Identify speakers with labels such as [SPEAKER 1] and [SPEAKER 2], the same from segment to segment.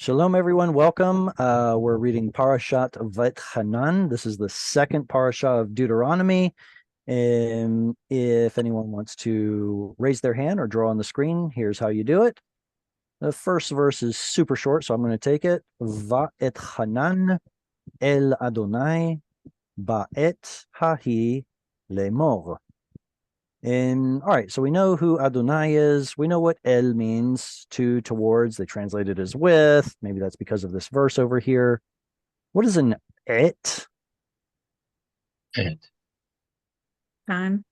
[SPEAKER 1] Shalom, everyone. Welcome. We're reading Parashat Vayetchanan. This is the second parasha of Deuteronomy. If anyone wants to raise their hand or draw on the screen, here's how you do it. The first verse is super short, so I'm going to take it. Vayetchanan el Adonai ba'et hahi lemor. All right, so we know who Adonai is. We know what El means, to, towards. They translate it as with. Maybe that's because of this verse over here. What is an et?
[SPEAKER 2] Time.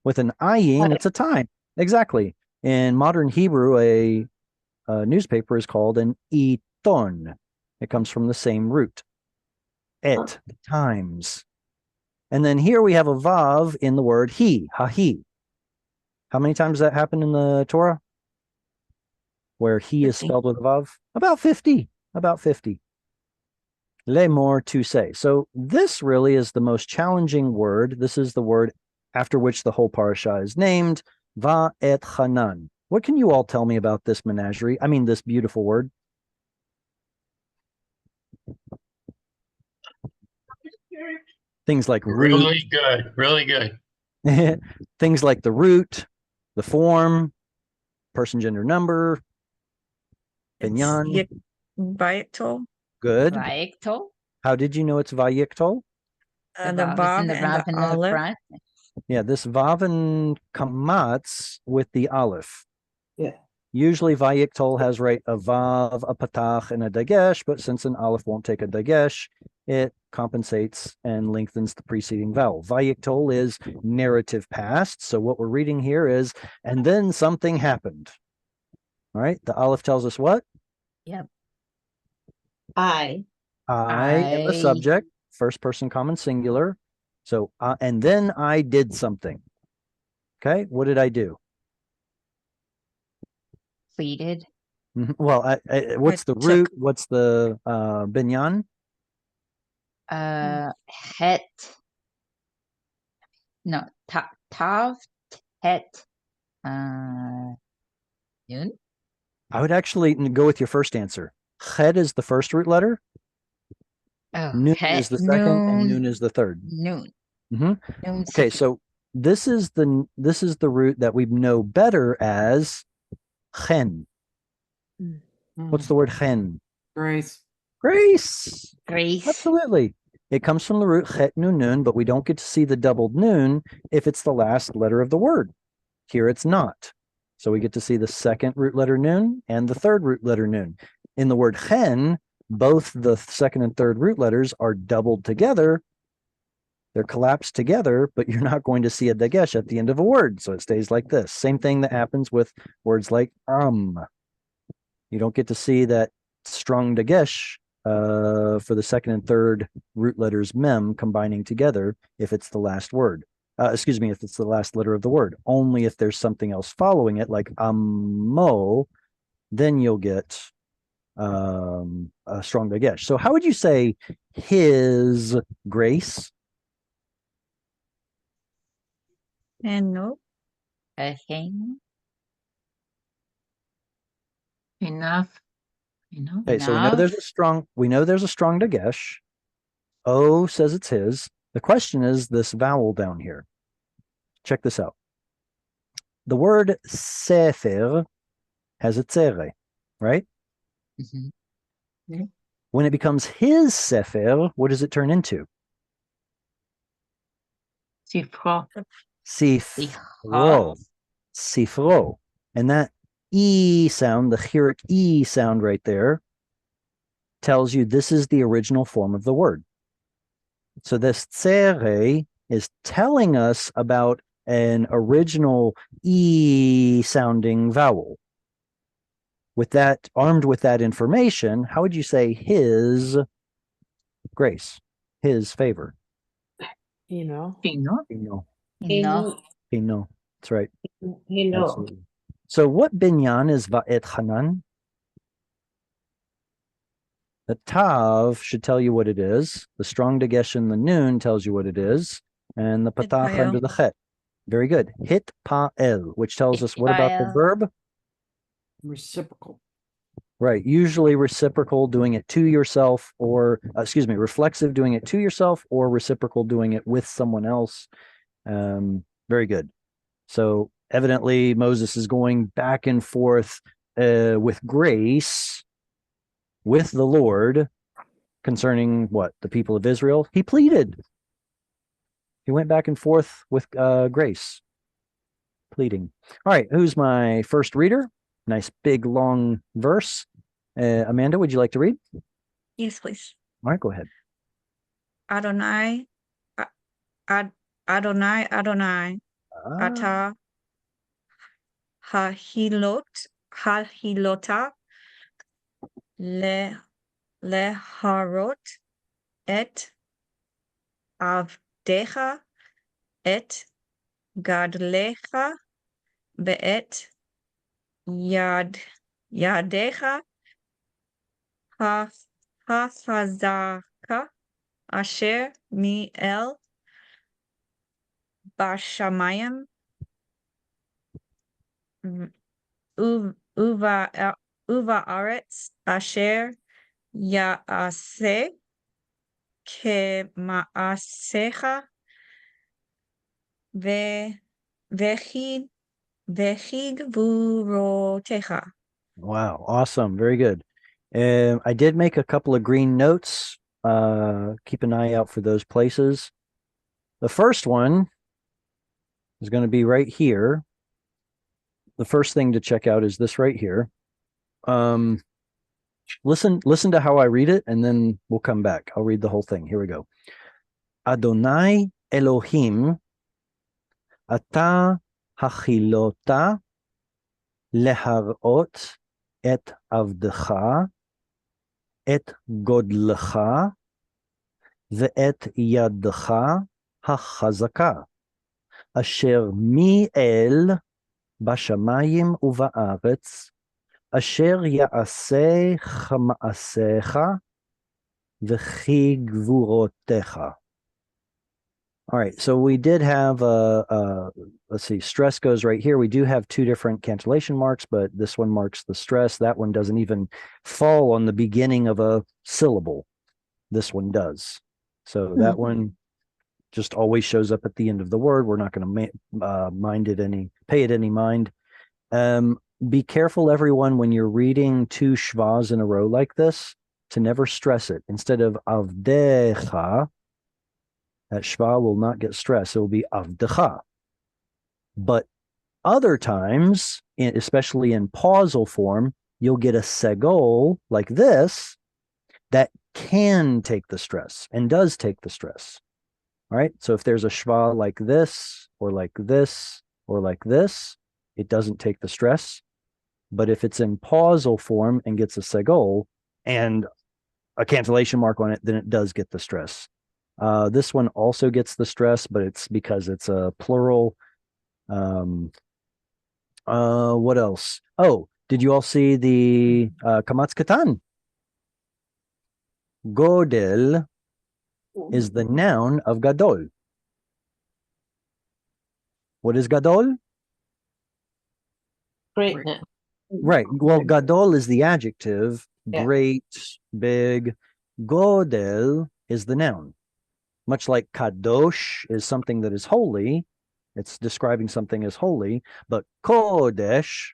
[SPEAKER 1] With an ayin, it's a time. Exactly. In modern Hebrew, a newspaper is called an iton. It comes from the same root. Et, the times. And then here we have a vav in the word he, hahi. How many times does that happen in the Torah? Where he 50. Is spelled with a vav? About 50. About 50. Lemor, to say. So this really is the most challenging word. This is the word after which the whole parasha is named. Vayetchanan. What can you all tell me about this menagerie? I mean, this beautiful word. Things like root.
[SPEAKER 3] Really good.
[SPEAKER 1] Things like the root, the form, person, gender, number, binyan.
[SPEAKER 2] Vayikol.
[SPEAKER 1] Good.
[SPEAKER 4] Vayikol.
[SPEAKER 1] How did you know it's Vayikol?
[SPEAKER 2] The vav and the aleph.
[SPEAKER 4] Front.
[SPEAKER 1] Yeah, this vav and kamatz with the aleph.
[SPEAKER 5] Yeah.
[SPEAKER 1] Usually Vayikol has a vav, a patach, and a dagesh, but since an aleph won't take a dagesh, it compensates and lengthens the preceding vowel. Vayikol is narrative past. So what we're reading here is, and then something happened. All right. The aleph tells us what?
[SPEAKER 4] Yep.
[SPEAKER 1] I am the subject, first person common singular. So, and then I did something. Okay. What did I do?
[SPEAKER 4] Pleaded.
[SPEAKER 1] Well, what's the root? What's the binyan?
[SPEAKER 4] Het. No, tav, het, nun.
[SPEAKER 1] I would actually go with your first answer. Chet is the first root letter.
[SPEAKER 4] Oh,
[SPEAKER 1] Nun is the second, and nun is the third.
[SPEAKER 4] Nun.
[SPEAKER 1] Nun okay,
[SPEAKER 4] second.
[SPEAKER 1] so this is the root that we know better as chen. What's the word chen?
[SPEAKER 5] Grace.
[SPEAKER 1] Grace.
[SPEAKER 4] Grace.
[SPEAKER 1] Absolutely. It comes from the root chet nun nun, but we don't get to see the doubled nun if it's the last letter of the word. Here it's not. So we get to see the second root letter nun and the third root letter nun. In the word chen, both the second and third root letters are doubled together. They're collapsed together, but you're not going to see a dagesh at the end of a word. So it stays like this. Same thing that happens with words like You don't get to see that strong dagesh for the second and third root letters mem combining together if it's the last word. If it's the last letter of the word. Only if there's something else following it, like ammo, then you'll get a strong dagesh. So how would you say his grace?
[SPEAKER 2] No.
[SPEAKER 4] Enough.
[SPEAKER 1] Okay, so we know there's a strong dagesh. O says it's his. The question is this vowel down here. Check this out. The word sefer has a tzere, right?
[SPEAKER 4] Mm-hmm.
[SPEAKER 1] When it becomes his sefer, what does it turn into?
[SPEAKER 4] Sifro.
[SPEAKER 1] Sifro. Sifro. And that E sound, the chiric E sound right there, tells you this is the original form of the word. So this tzere is telling us about an original E sounding vowel. With that, armed with that information, how would you say his grace, his favor?
[SPEAKER 5] Pino.
[SPEAKER 1] That's right. Absolutely. So what binyan is Vayetchanan? The tav should tell you what it is. The strong dagesh in the nun tells you what it is. And the patach under the chet. Very good. Hit pa'el, which tells us what about the verb?
[SPEAKER 5] Reciprocal.
[SPEAKER 1] Right. Usually reciprocal doing it to yourself, or reflexive doing it to yourself, or reciprocal doing it with someone else. Very good. So evidently Moses is going back and forth with grace with the Lord concerning what? The people of Israel. He pleaded. He went back and forth with grace, pleading. All right. Who's my first reader? Nice big long verse. Amanda, would you like to read?
[SPEAKER 2] Yes, please.
[SPEAKER 1] All right, go ahead.
[SPEAKER 2] Adonai, Adonai, Adonai,
[SPEAKER 1] Ah,
[SPEAKER 2] Ata, Hahilota, Leharot, Et, Avdecha, Et, Gadlecha, Beet, Yadecha, Hafazaka, Asher, Miel, Bashamayim, Uva Aretz, Asher, Yaase, Kemaasecha, Vehig Vurotecha.
[SPEAKER 1] wow, awesome, very good. I did make a couple of green notes. Keep an eye out for those places. The first one is going to be right here. The first thing to check out is this right here. Listen to how I read it, and then we'll come back. I'll read the whole thing. Here we go. Adonai Elohim, ata hachilota leharot et avdecha et godlecha ve'et yadcha hachazaka asher mi'el bashamayim uba'aretz asher ya'aseh chama'asecha v'chi gvurotecha. All right, so we did have let's see, stress goes right here. We do have two different cancellation marks, but this one marks the stress. That one doesn't even fall on the beginning of a syllable. This one does. So that one just always shows up at the end of the word. We're not going to pay it any mind. Be careful, everyone, when you're reading two shvas in a row like this, to never stress it. Instead of avdecha, that shva will not get stressed. It will be avdecha. But other times, especially in pausal form, you'll get a segol like this that can take the stress and does take the stress. All right. So if there's a shva like this, or like this, or like this, it doesn't take the stress. But if it's in pausal form and gets a segol and a cancellation mark on it, then it does get the stress. This one also gets the stress, but it's because it's a plural. What else? Oh, did you all see the kamatz katan? Godel is the noun of gadol. What is gadol?
[SPEAKER 5] Greatness.
[SPEAKER 1] Right. Well, gadol is the adjective,
[SPEAKER 5] Yeah.
[SPEAKER 1] great, big. Godel is the noun. Much like kadosh is something that is holy, it's describing something as holy, but kodesh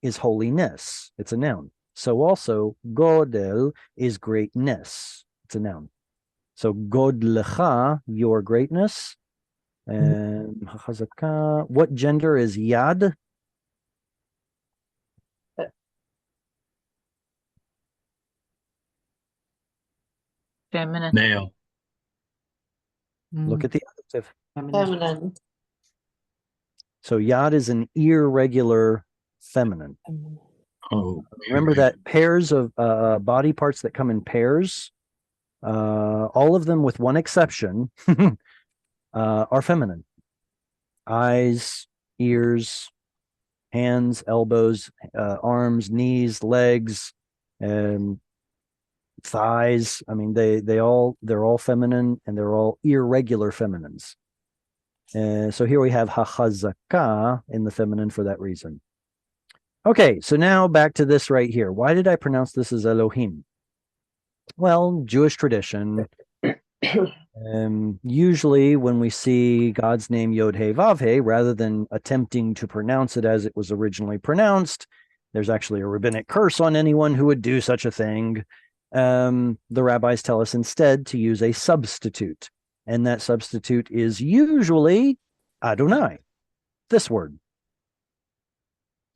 [SPEAKER 1] is holiness. It's a noun. So also godel is greatness. It's a noun. So godlecha, your greatness. And chazaka, what gender is yad?
[SPEAKER 4] Feminine.
[SPEAKER 3] Male.
[SPEAKER 1] Look at the adjective.
[SPEAKER 5] Feminine.
[SPEAKER 1] So yad is an irregular feminine.
[SPEAKER 3] Oh,
[SPEAKER 1] Remember that pairs of body parts that come in pairs, all of them with one exception, are feminine. Eyes, ears, hands, elbows, arms, knees, legs, and thighs. I mean, they're all feminine, and they're all irregular feminines. So here we have hachazaka in the feminine for that reason. Okay, so now back to this right here. Why did I pronounce this as Elohim? Well, Jewish tradition. Usually when we see God's name Yod He Vav He, rather than attempting to pronounce it as it was originally pronounced, there's actually a rabbinic curse on anyone who would do such a thing. The rabbis tell us instead to use a substitute, and that substitute is usually Adonai, this word.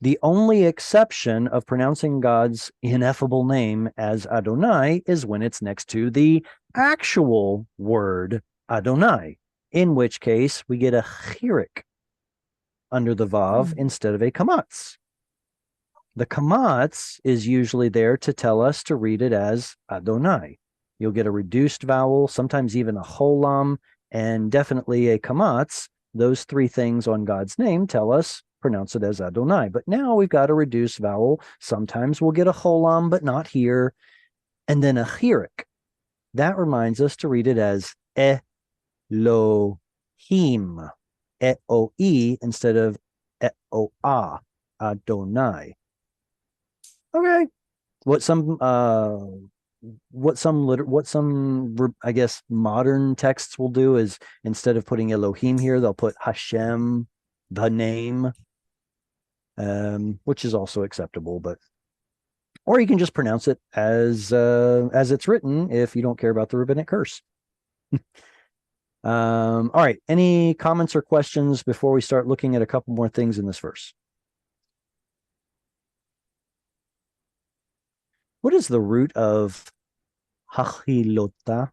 [SPEAKER 1] The only exception of pronouncing God's ineffable name as Adonai is when it's next to the actual word Adonai, in which case we get a chirik under the vav instead of a kamatz. The kamatz is usually there to tell us to read it as Adonai. You'll get a reduced vowel, sometimes even a cholam, and definitely a kamatz. Those three things on God's name tell us pronounce it as Adonai. But now we've got a reduced vowel. Sometimes we'll get a cholam, but not here. And then a chirik. That reminds us to read it as Elohim. E-O-E instead of E-O-A. Adonai. Okay. What some I guess modern texts will do is instead of putting Elohim here, they'll put Hashem, the name, which is also acceptable, or you can just pronounce it as it's written if you don't care about the rabbinic curse. All right. Any comments or questions before we start looking at a couple more things in this verse? What is the root of hachilota?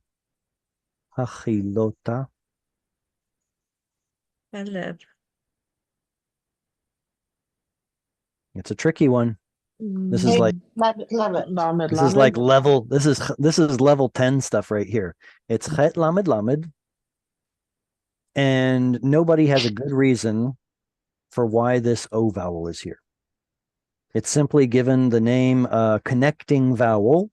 [SPEAKER 1] Hachilota.
[SPEAKER 2] Caleb.
[SPEAKER 1] It's a tricky one. This is like
[SPEAKER 5] Lamed,
[SPEAKER 1] this is like level. This is level 10 stuff right here. It's chet lamed lamed, and nobody has a good reason for why this O vowel is here. It's simply given the name connecting vowel.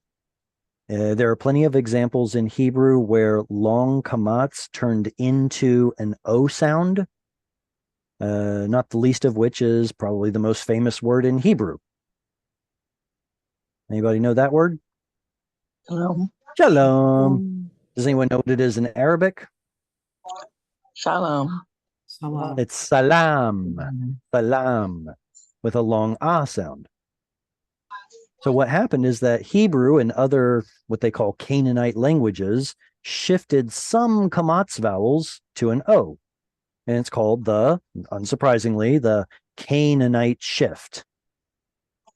[SPEAKER 1] There are plenty of examples in Hebrew where long kamatz turned into an O sound, not the least of which is probably the most famous word in Hebrew. Anybody know that word?
[SPEAKER 6] Shalom.
[SPEAKER 1] Shalom. Does anyone know what it is in Arabic?
[SPEAKER 6] Shalom.
[SPEAKER 5] Salam.
[SPEAKER 1] It's salam. Salam, with a long ah sound. So what happened is that Hebrew and other what they call Canaanite languages shifted some kamatz vowels to an O. And it's called unsurprisingly, the Canaanite shift.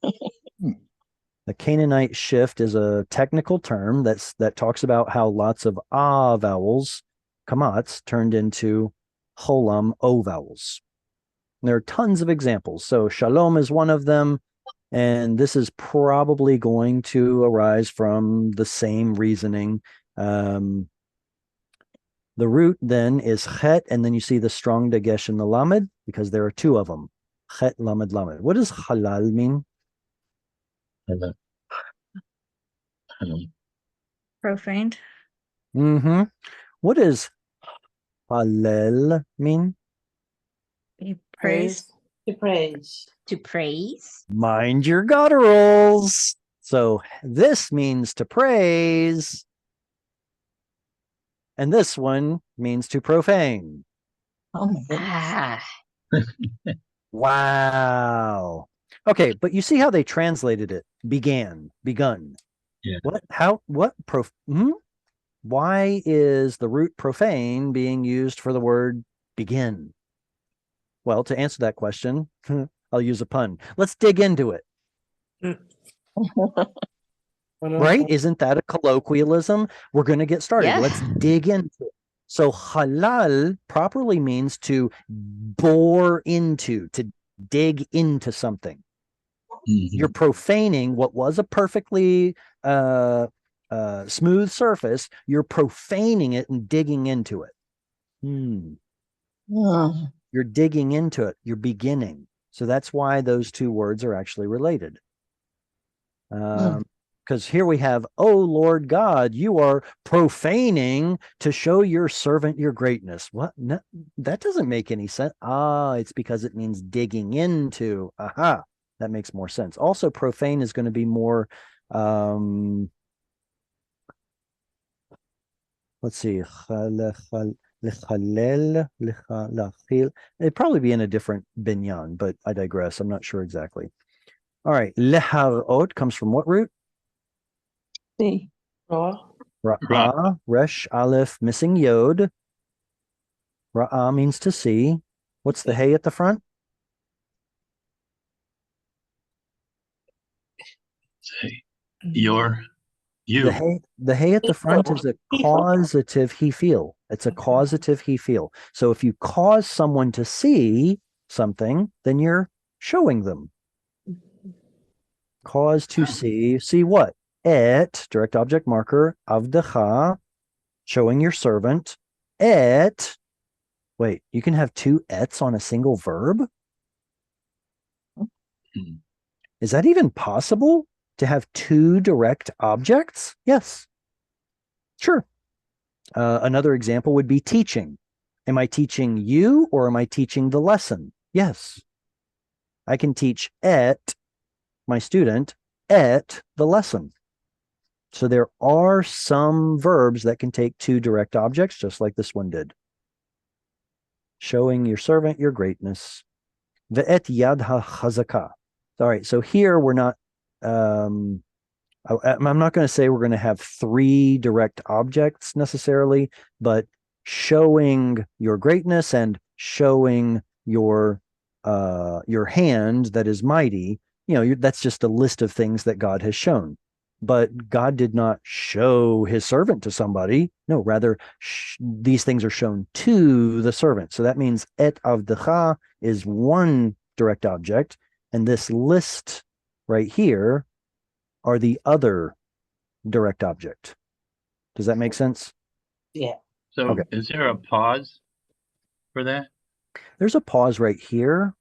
[SPEAKER 1] The Canaanite shift is a technical term that talks about how lots of ah vowels, kamatz, turned into cholam O vowels. And there are tons of examples. So shalom is one of them. And this is probably going to arise from the same reasoning. The root then is chet, and then you see the strong dagesh in the lamed because there are two of them. Chet, lamed, lamed. What does halal mean?
[SPEAKER 3] Hello.
[SPEAKER 2] Profaned.
[SPEAKER 1] Mm-hmm. What does halal mean?
[SPEAKER 2] Be praised.
[SPEAKER 5] To praise.
[SPEAKER 4] To praise.
[SPEAKER 1] Mind your gutturals. So this means to praise. And this one means to profane.
[SPEAKER 6] Oh my goodness.
[SPEAKER 4] Ah,
[SPEAKER 1] Wow. Okay, but you see how they translated it? Begun.
[SPEAKER 3] Yeah.
[SPEAKER 1] Why is the root profane being used for the word begin? Well, to answer that question, I'll use a pun. Let's dig into it. Right? Isn't that a colloquialism? We're going to get started.
[SPEAKER 4] Yeah.
[SPEAKER 1] Let's dig into it. So halal properly means to bore into, to dig into something. You're profaning what was a perfectly smooth surface. You're profaning it and digging into it. You're digging into it. You're beginning. So that's why those two words are actually related. Because here we have, oh, Lord God, you are profaning to show your servant your greatness. What? No, that doesn't make any sense. It's because it means digging into. Aha. That makes more sense. Also, profane is going to be more, let's see, it'd probably be in a different binyan, but I digress. I'm not sure exactly. All right, leharot comes from what root?
[SPEAKER 6] See.
[SPEAKER 5] Ra.
[SPEAKER 1] Ra'ah, resh, aleph, missing yod. Ra'ah means to see. What's the hey at the front?
[SPEAKER 3] Say, your, you.
[SPEAKER 1] The hey at the front is a causative he feel. It's a causative he feel. So if you cause someone to see something, then you're showing them. Cause to see. See what? Et, direct object marker, avdecha, showing your servant. Et, wait, you can have two ets on a single verb?
[SPEAKER 3] Hmm.
[SPEAKER 1] Is that even possible to have two direct objects? Yes. Sure. Another example would be teaching. Am I teaching you or am I teaching the lesson? Yes. I can teach et my student et the lesson. So there are some verbs that can take two direct objects, just like this one did. Showing your servant your greatness. Ve'et yad ha-chazaka. All right, so here we're not, I'm not going to say we're going to have three direct objects necessarily, but showing your greatness and showing your hand that is mighty, that's just a list of things that God has shown. But God did not show his servant to somebody. No, rather, these things are shown to the servant. So that means et avdecha is one direct object, and this list right here are the other direct object. Does that make sense?
[SPEAKER 5] Yeah.
[SPEAKER 3] So
[SPEAKER 1] Okay.
[SPEAKER 3] is there a pause for that?
[SPEAKER 1] There's a pause right here.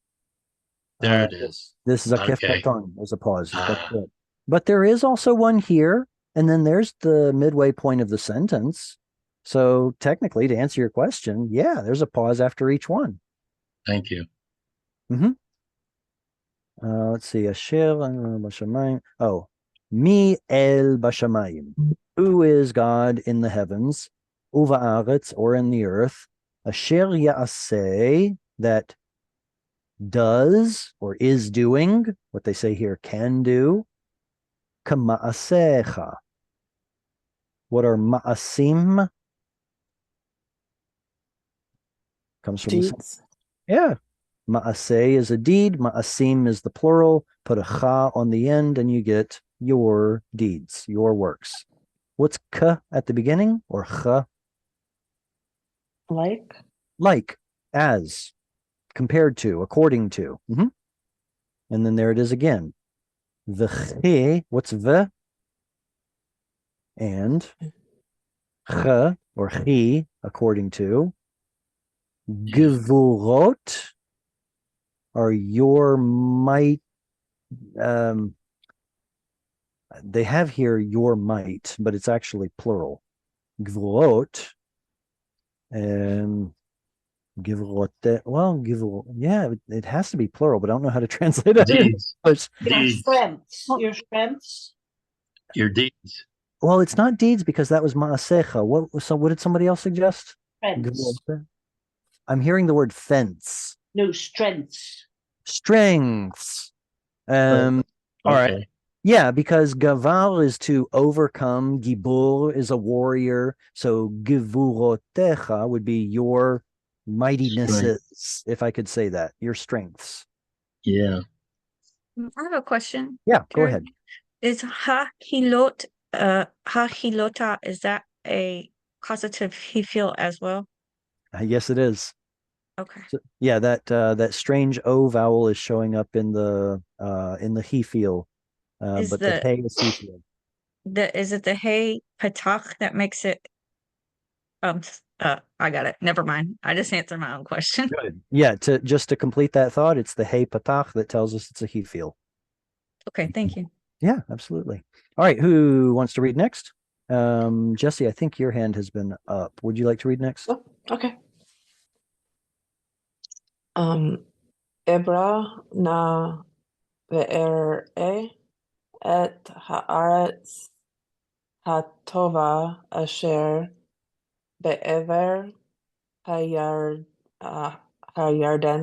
[SPEAKER 3] There it is.
[SPEAKER 1] This is a kef
[SPEAKER 3] Okay.
[SPEAKER 1] katon. There's a pause. That's
[SPEAKER 3] Ah.
[SPEAKER 1] it. But there is also one here, and then there's the midway point of the sentence. So technically, to answer your question, yeah, there's a pause after each one.
[SPEAKER 3] Thank you.
[SPEAKER 1] Let's see. Asher bashamayim. Oh, mi el bashamayim. Who is God in the heavens? Uva aretz, or in the earth. Asher ya'aseh, that does or is doing, what they say here, can do. Kama'asecha. What are ma'asim? Comes from the same.
[SPEAKER 5] Deeds.
[SPEAKER 1] Yeah. Ma'aseh is a deed. Ma'asim is the plural. Put a cha on the end and you get your deeds, your works. What's ka at the beginning or cha? Like, as, compared to, according to. And then there it is again. The what's the? And ch or chi, according to. Gevurot are your might. They have here your might, but it's actually plural. Gevurot. Gevurot. Well, yeah, it has to be plural, but I don't know how to translate it.
[SPEAKER 3] Deeds.
[SPEAKER 5] Your
[SPEAKER 3] Deeds.
[SPEAKER 5] strengths. Your strengths.
[SPEAKER 3] Your deeds.
[SPEAKER 1] Well, it's not deeds because that was ma'asecha. What did somebody else suggest?
[SPEAKER 5] Strengths.
[SPEAKER 1] I'm hearing the word fence.
[SPEAKER 5] No, strengths.
[SPEAKER 1] Strengths. All right.
[SPEAKER 3] Okay.
[SPEAKER 1] Yeah, because gavar is to overcome. Gibur is a warrior. So givurotecha would be your mightinesses, if I could say that. Your strengths.
[SPEAKER 3] Yeah.
[SPEAKER 2] I have a question.
[SPEAKER 1] Yeah, go
[SPEAKER 2] Jared.
[SPEAKER 1] ahead.
[SPEAKER 2] Is ha-hilota, is that a causative he feel as well?
[SPEAKER 1] Yes, it is.
[SPEAKER 2] Okay.
[SPEAKER 1] So, yeah, that strange O vowel is showing up in the he feel,
[SPEAKER 2] Is
[SPEAKER 1] but the
[SPEAKER 2] the-
[SPEAKER 1] hey is he feel.
[SPEAKER 2] Is it the hey patach that makes it I got it. Never mind. I just answered my own question.
[SPEAKER 1] Good. Yeah, to complete that thought, it's the hey patach that tells us it's a he feel.
[SPEAKER 2] Okay, thank you.
[SPEAKER 1] Yeah, absolutely. All right, who wants to read next? Jesse, I think your hand has been up. Would you like to read next?
[SPEAKER 7] Oh, okay. Ebra na
[SPEAKER 6] ואראה את הארץ הטובה אשר בעבר הירד, הירדן,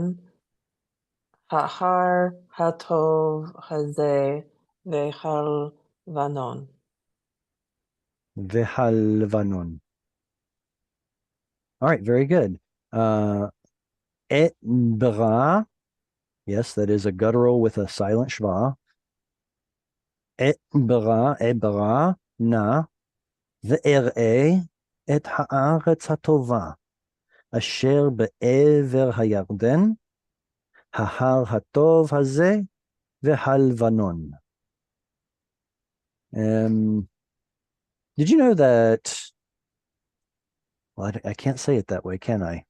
[SPEAKER 6] ההר הטוב הזה והלבנון.
[SPEAKER 1] Vehalvanon. All right, very good. Et bra. Yes, that is a guttural with a silent shva. Et bra, na, ve'er'e et ha'aretz hatova, asher be'ever hayarden, ha'har hatov hazeh, ve'halvanon. Did you know that? Well, I can't say it that way, can I?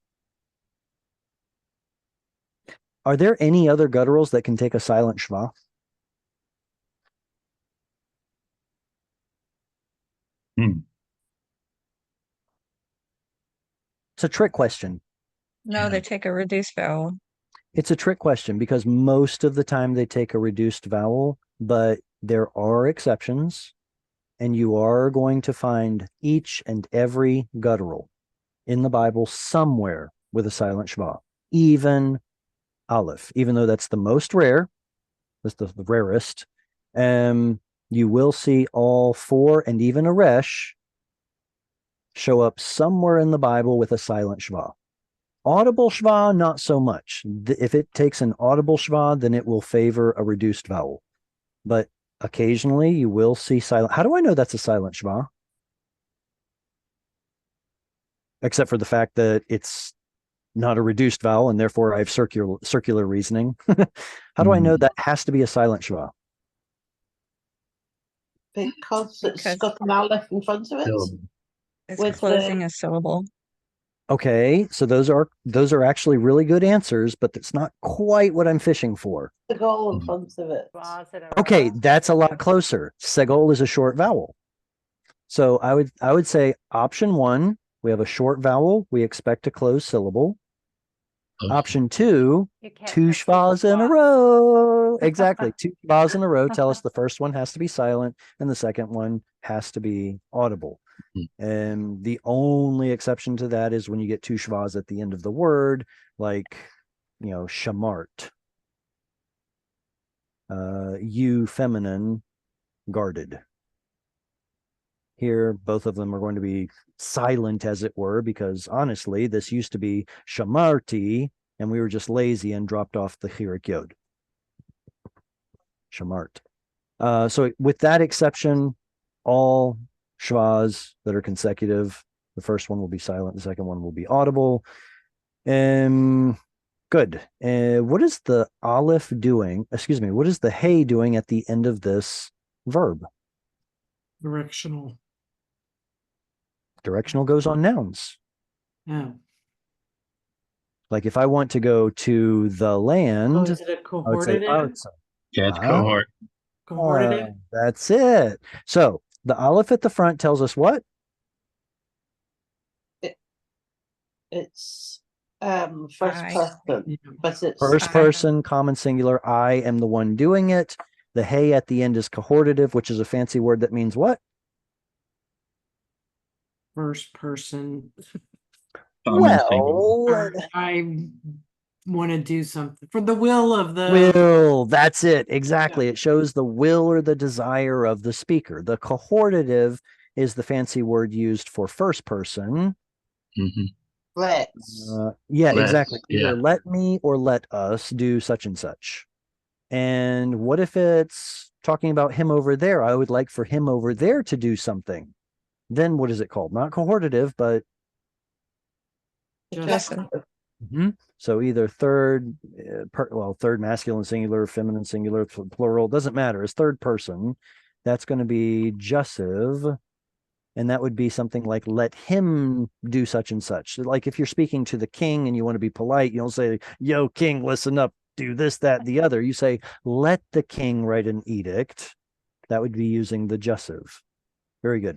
[SPEAKER 1] Are there any other gutturals that can take a silent shva? It's a trick question.
[SPEAKER 2] No, they take a reduced vowel.
[SPEAKER 1] It's a trick question because most of the time they take a reduced vowel, but there are exceptions, and you are going to find each and every guttural in the Bible somewhere with a silent shva, even aleph, even though that's the most rare, that's the rarest. You will see all four and even a resh show up somewhere in the Bible with a silent shva. Audible shva, not so much. If it takes an audible shva, then it will favor a reduced vowel. But occasionally you will see silent. How do I know that's a silent shva? Except for the fact that it's not a reduced vowel, and therefore I have circular reasoning. How do I know that has to be a silent shva?
[SPEAKER 5] Because it's
[SPEAKER 2] Because-
[SPEAKER 5] got an aleph in front of it.
[SPEAKER 2] It's
[SPEAKER 5] With
[SPEAKER 2] closing
[SPEAKER 5] the-
[SPEAKER 2] a syllable.
[SPEAKER 1] Okay, so those are actually really good answers, but it's not quite what I'm fishing for.
[SPEAKER 5] The goal in front of it.
[SPEAKER 1] Okay, that's a lot closer. Segol is a short vowel. So I would say option one, we have a short vowel, we expect a closed syllable.
[SPEAKER 3] Okay.
[SPEAKER 1] Option two, two shvas in a row. Exactly. Two shvas in a row tell us the first one has to be silent and the second one has to be audible. And the only exception to that is when you get two shvas at the end of the word, like, shamart. You feminine, guarded. Here, both of them are going to be silent, as it were, because honestly, this used to be shamarti, and we were just lazy and dropped off the chirik yod. Shamart. So with that exception, all shvas that are consecutive, the first one will be silent, the second one will be audible. Good. What is the aleph doing? Excuse me. What is the hey doing at the end of this verb?
[SPEAKER 7] Directional.
[SPEAKER 1] Directional goes on nouns.
[SPEAKER 7] Yeah.
[SPEAKER 1] Like if I want to go to the land,
[SPEAKER 7] Oh, is it a
[SPEAKER 1] I would say
[SPEAKER 7] cohortative?
[SPEAKER 1] arza.
[SPEAKER 3] Yeah, it's
[SPEAKER 1] Ah.
[SPEAKER 3] cohort.
[SPEAKER 7] Cohortative?
[SPEAKER 1] That's it. So the aleph at the front tells us what?
[SPEAKER 5] It's first
[SPEAKER 2] I.
[SPEAKER 5] person,
[SPEAKER 7] Yeah.
[SPEAKER 5] but it's
[SPEAKER 1] First
[SPEAKER 2] I.
[SPEAKER 1] person, common singular. I am the one doing it. The hey at the end is cohortative, which is a fancy word that means what?
[SPEAKER 7] First person.
[SPEAKER 3] Common singular.
[SPEAKER 1] Well,
[SPEAKER 7] I want to do something for the will of the.
[SPEAKER 1] will. That's it. Exactly. It shows the will or the desire of the speaker. The cohortative is the fancy word used for first person.
[SPEAKER 3] Mhm.
[SPEAKER 5] let's.
[SPEAKER 1] Yeah,
[SPEAKER 3] Let's,
[SPEAKER 1] exactly. Either
[SPEAKER 3] yeah.
[SPEAKER 1] let me or let us do such and such. And what if it's talking about him over there? I would like for him over there to do something. Then what is it called? Not cohortative, but
[SPEAKER 7] Just,
[SPEAKER 1] so either third, third masculine singular, feminine singular, plural, doesn't matter. It's third person. That's going to be jussive. And that would be something like, let him do such and such. Like if you're speaking to the king and you want to be polite, you don't say, yo, king, listen up, do this, that, the other. You say, let the king write an edict. That would be using the jussive. Very good.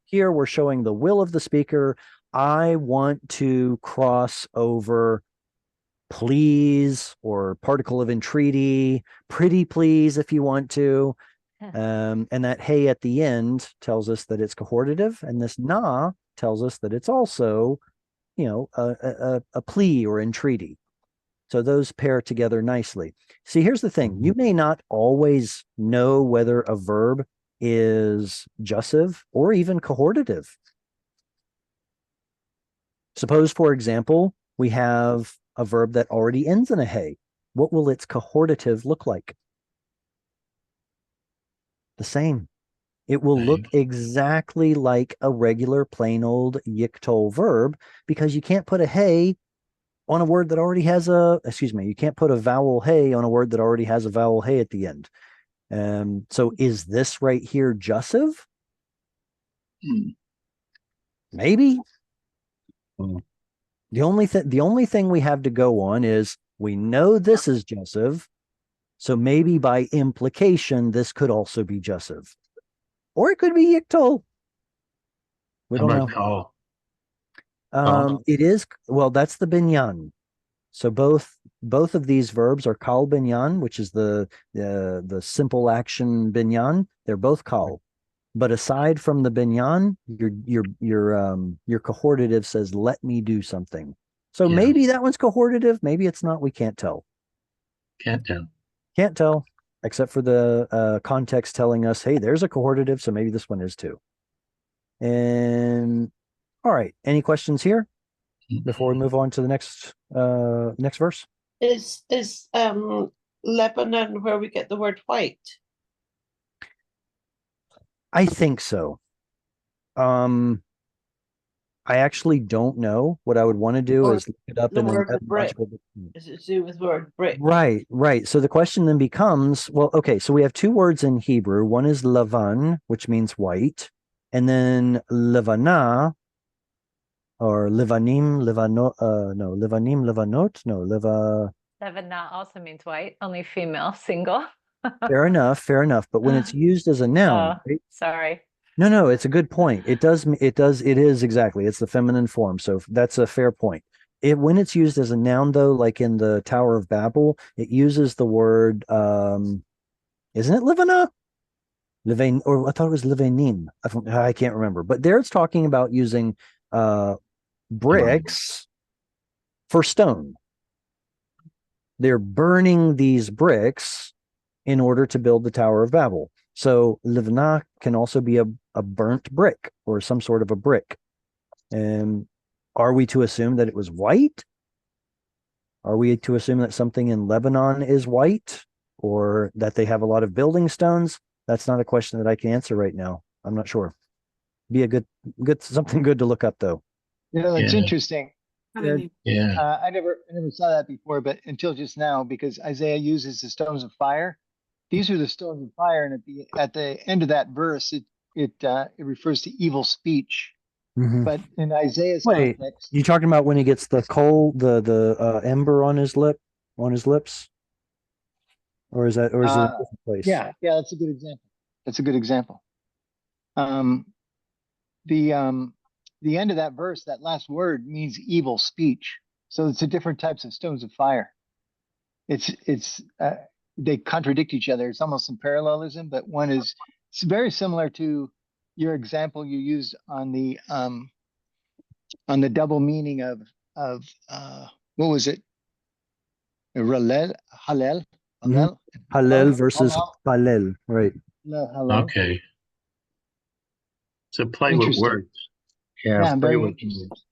[SPEAKER 1] Here we're showing the will of the speaker. I want to cross over please, or particle of entreaty, pretty please if you want to. And that hey at the end tells us that it's cohortative, and this na tells us that it's also, a plea or entreaty. So those pair together nicely. See, here's the thing. You may not always know whether a verb is jussive or even cohortative. Suppose, for example, we have a verb that already ends in a hey. What will its cohortative look like? The same. It will look exactly like a regular plain old yiktol verb, because you can't put a hey on a word that already has you can't put a vowel hey on a word that already has a vowel hey at the end. So is this right here jussive? Maybe. The only thing we have to go on is we know this is jussive, so maybe by implication this could also be jussive, or it could be yiktol. We
[SPEAKER 3] How
[SPEAKER 1] don't know.
[SPEAKER 3] about call?
[SPEAKER 1] It is, well, that's the binyan. So both of these verbs are kal binyan, which is the simple action binyan. They're both kal. But aside from the binyan, your cohortative says, let me do something. So
[SPEAKER 3] Yeah.
[SPEAKER 1] maybe that one's cohortative, maybe it's not. We can't tell.
[SPEAKER 3] Can't tell.
[SPEAKER 1] Can't tell, except for the context telling us, hey, there's a cohortative, so maybe this one is too. And all right, any questions here before we move on to the next verse?
[SPEAKER 5] Is Lebanon where we get the word white?
[SPEAKER 1] I think so. I actually don't know. What I would want to do
[SPEAKER 5] Or
[SPEAKER 1] is look it up
[SPEAKER 5] the
[SPEAKER 1] in an
[SPEAKER 5] word brick.
[SPEAKER 1] etymological.
[SPEAKER 5] Is it to do with the word brick?
[SPEAKER 1] Right. So the question then becomes, well, okay, so we have two words in Hebrew. One is lavan, which means white, and then levana, or livanim, livanot,
[SPEAKER 4] Levana also means white, only female, single.
[SPEAKER 1] fair enough. But when it's used as a noun,
[SPEAKER 4] Oh,
[SPEAKER 1] right?
[SPEAKER 4] sorry.
[SPEAKER 1] No, it's a good point. It is exactly. It's the feminine form. So that's a fair point. When it's used as a noun, though, like in the Tower of Babel, it uses the word, isn't it livana? Livain, or I thought it was livanim. I can't remember. But there it's talking about using bricks for stone. They're burning these bricks in order to build the Tower of Babel. So livna can also be a burnt brick or some sort of a brick. And are we to assume that it was white? Are we to assume that something in Lebanon is white, or that they have a lot of building stones? That's not a question that I can answer right now. I'm not sure. Be a good something good to look up, though.
[SPEAKER 8] It's
[SPEAKER 3] Yeah.
[SPEAKER 8] interesting.
[SPEAKER 7] I didn't
[SPEAKER 3] Yeah.
[SPEAKER 8] I never saw that before, but until just now, because Isaiah uses the stones of fire. These are the stones of fire, and at the end of that verse, it refers to evil speech.
[SPEAKER 1] Mhm.
[SPEAKER 8] But in Isaiah's
[SPEAKER 1] Wait,
[SPEAKER 8] context,
[SPEAKER 1] you talking about when he gets the coal, the ember on his lips, or is it a different place?
[SPEAKER 8] yeah, that's a good example. That's a good example. The end of that verse, that last word means evil speech. So it's a different types of stones of fire. It's they contradict each other. It's almost in parallelism, but it's very similar to your example you used on the double meaning of what was it? Halel, halel,
[SPEAKER 1] Mhm. Hallel versus Hallel, right?
[SPEAKER 8] halel.
[SPEAKER 3] Okay. So play with
[SPEAKER 8] Interesting.
[SPEAKER 3] words. Yeah,
[SPEAKER 8] Yeah,
[SPEAKER 3] play
[SPEAKER 8] very
[SPEAKER 3] with
[SPEAKER 8] interesting.
[SPEAKER 3] words.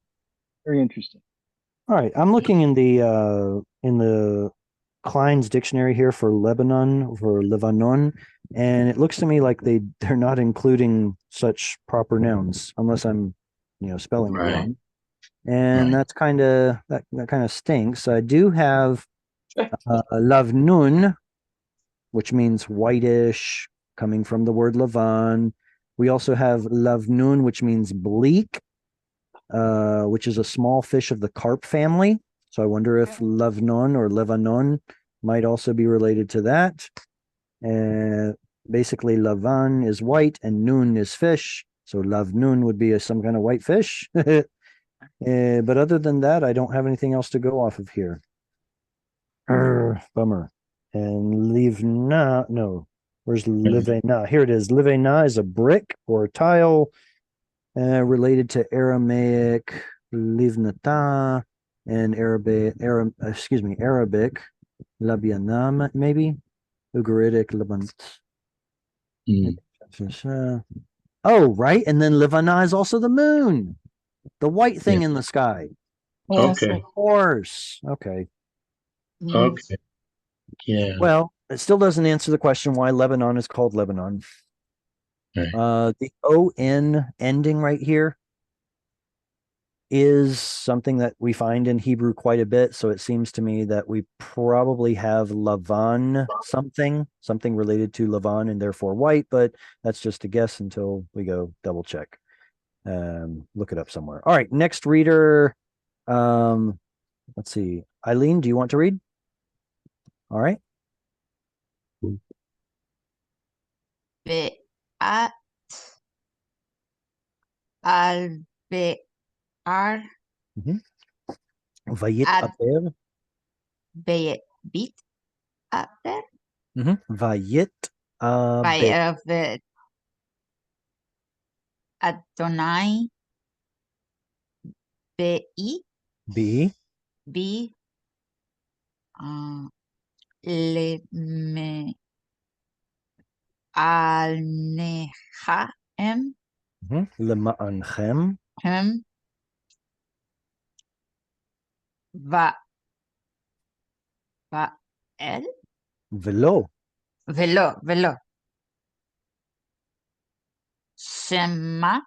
[SPEAKER 8] Very interesting.
[SPEAKER 1] All right, I'm looking in the Klein's dictionary here for Lebanon, for Lebanon, and it looks to me like they're not including such proper nouns unless I'm, spelling it
[SPEAKER 3] Right.
[SPEAKER 1] wrong. And
[SPEAKER 3] Right.
[SPEAKER 1] that's that kind of stinks. I do have lavnun, which means whitish, coming from the word lavan. We also have lavnun, which means bleak, which is a small fish of the carp family. So I wonder if lavnon or levanon might also be related to that. Basically, lavan is white and nun is fish. So lavnun would be some kind of white fish. But other than that, I don't have anything else to go off of here. Bummer. And livna, no, where's livena? Here it is. Livena is a brick or a tile related to Aramaic livnata and Arabic labianam, maybe Ugaritic labant.
[SPEAKER 3] Mm.
[SPEAKER 1] Oh, right. And then Livana is also the moon, the white thing
[SPEAKER 3] Yeah.
[SPEAKER 1] in the sky.
[SPEAKER 5] Yes.
[SPEAKER 3] Okay.
[SPEAKER 1] Of course. Okay.
[SPEAKER 3] Okay. Yeah.
[SPEAKER 1] Well, it still doesn't answer the question why Lebanon is called Lebanon.
[SPEAKER 3] Right.
[SPEAKER 1] The ON ending right here is something that we find in Hebrew quite a bit. So it seems to me that we probably have Lavan something related to Lavan and therefore white, but that's just a guess until we go double check. Look it up somewhere. All right, next reader. Let's see. Eileen, do you want to read? All right.
[SPEAKER 2] Be'at al be'ar
[SPEAKER 1] Vayit
[SPEAKER 2] ad
[SPEAKER 1] aber.
[SPEAKER 2] bit aber
[SPEAKER 1] Vayit
[SPEAKER 2] by
[SPEAKER 1] aber.
[SPEAKER 2] of the Adonai be'i
[SPEAKER 1] B.
[SPEAKER 2] be le me al nechaem
[SPEAKER 1] Lema'anchem.
[SPEAKER 2] hem va el
[SPEAKER 1] Velo.
[SPEAKER 2] velo shema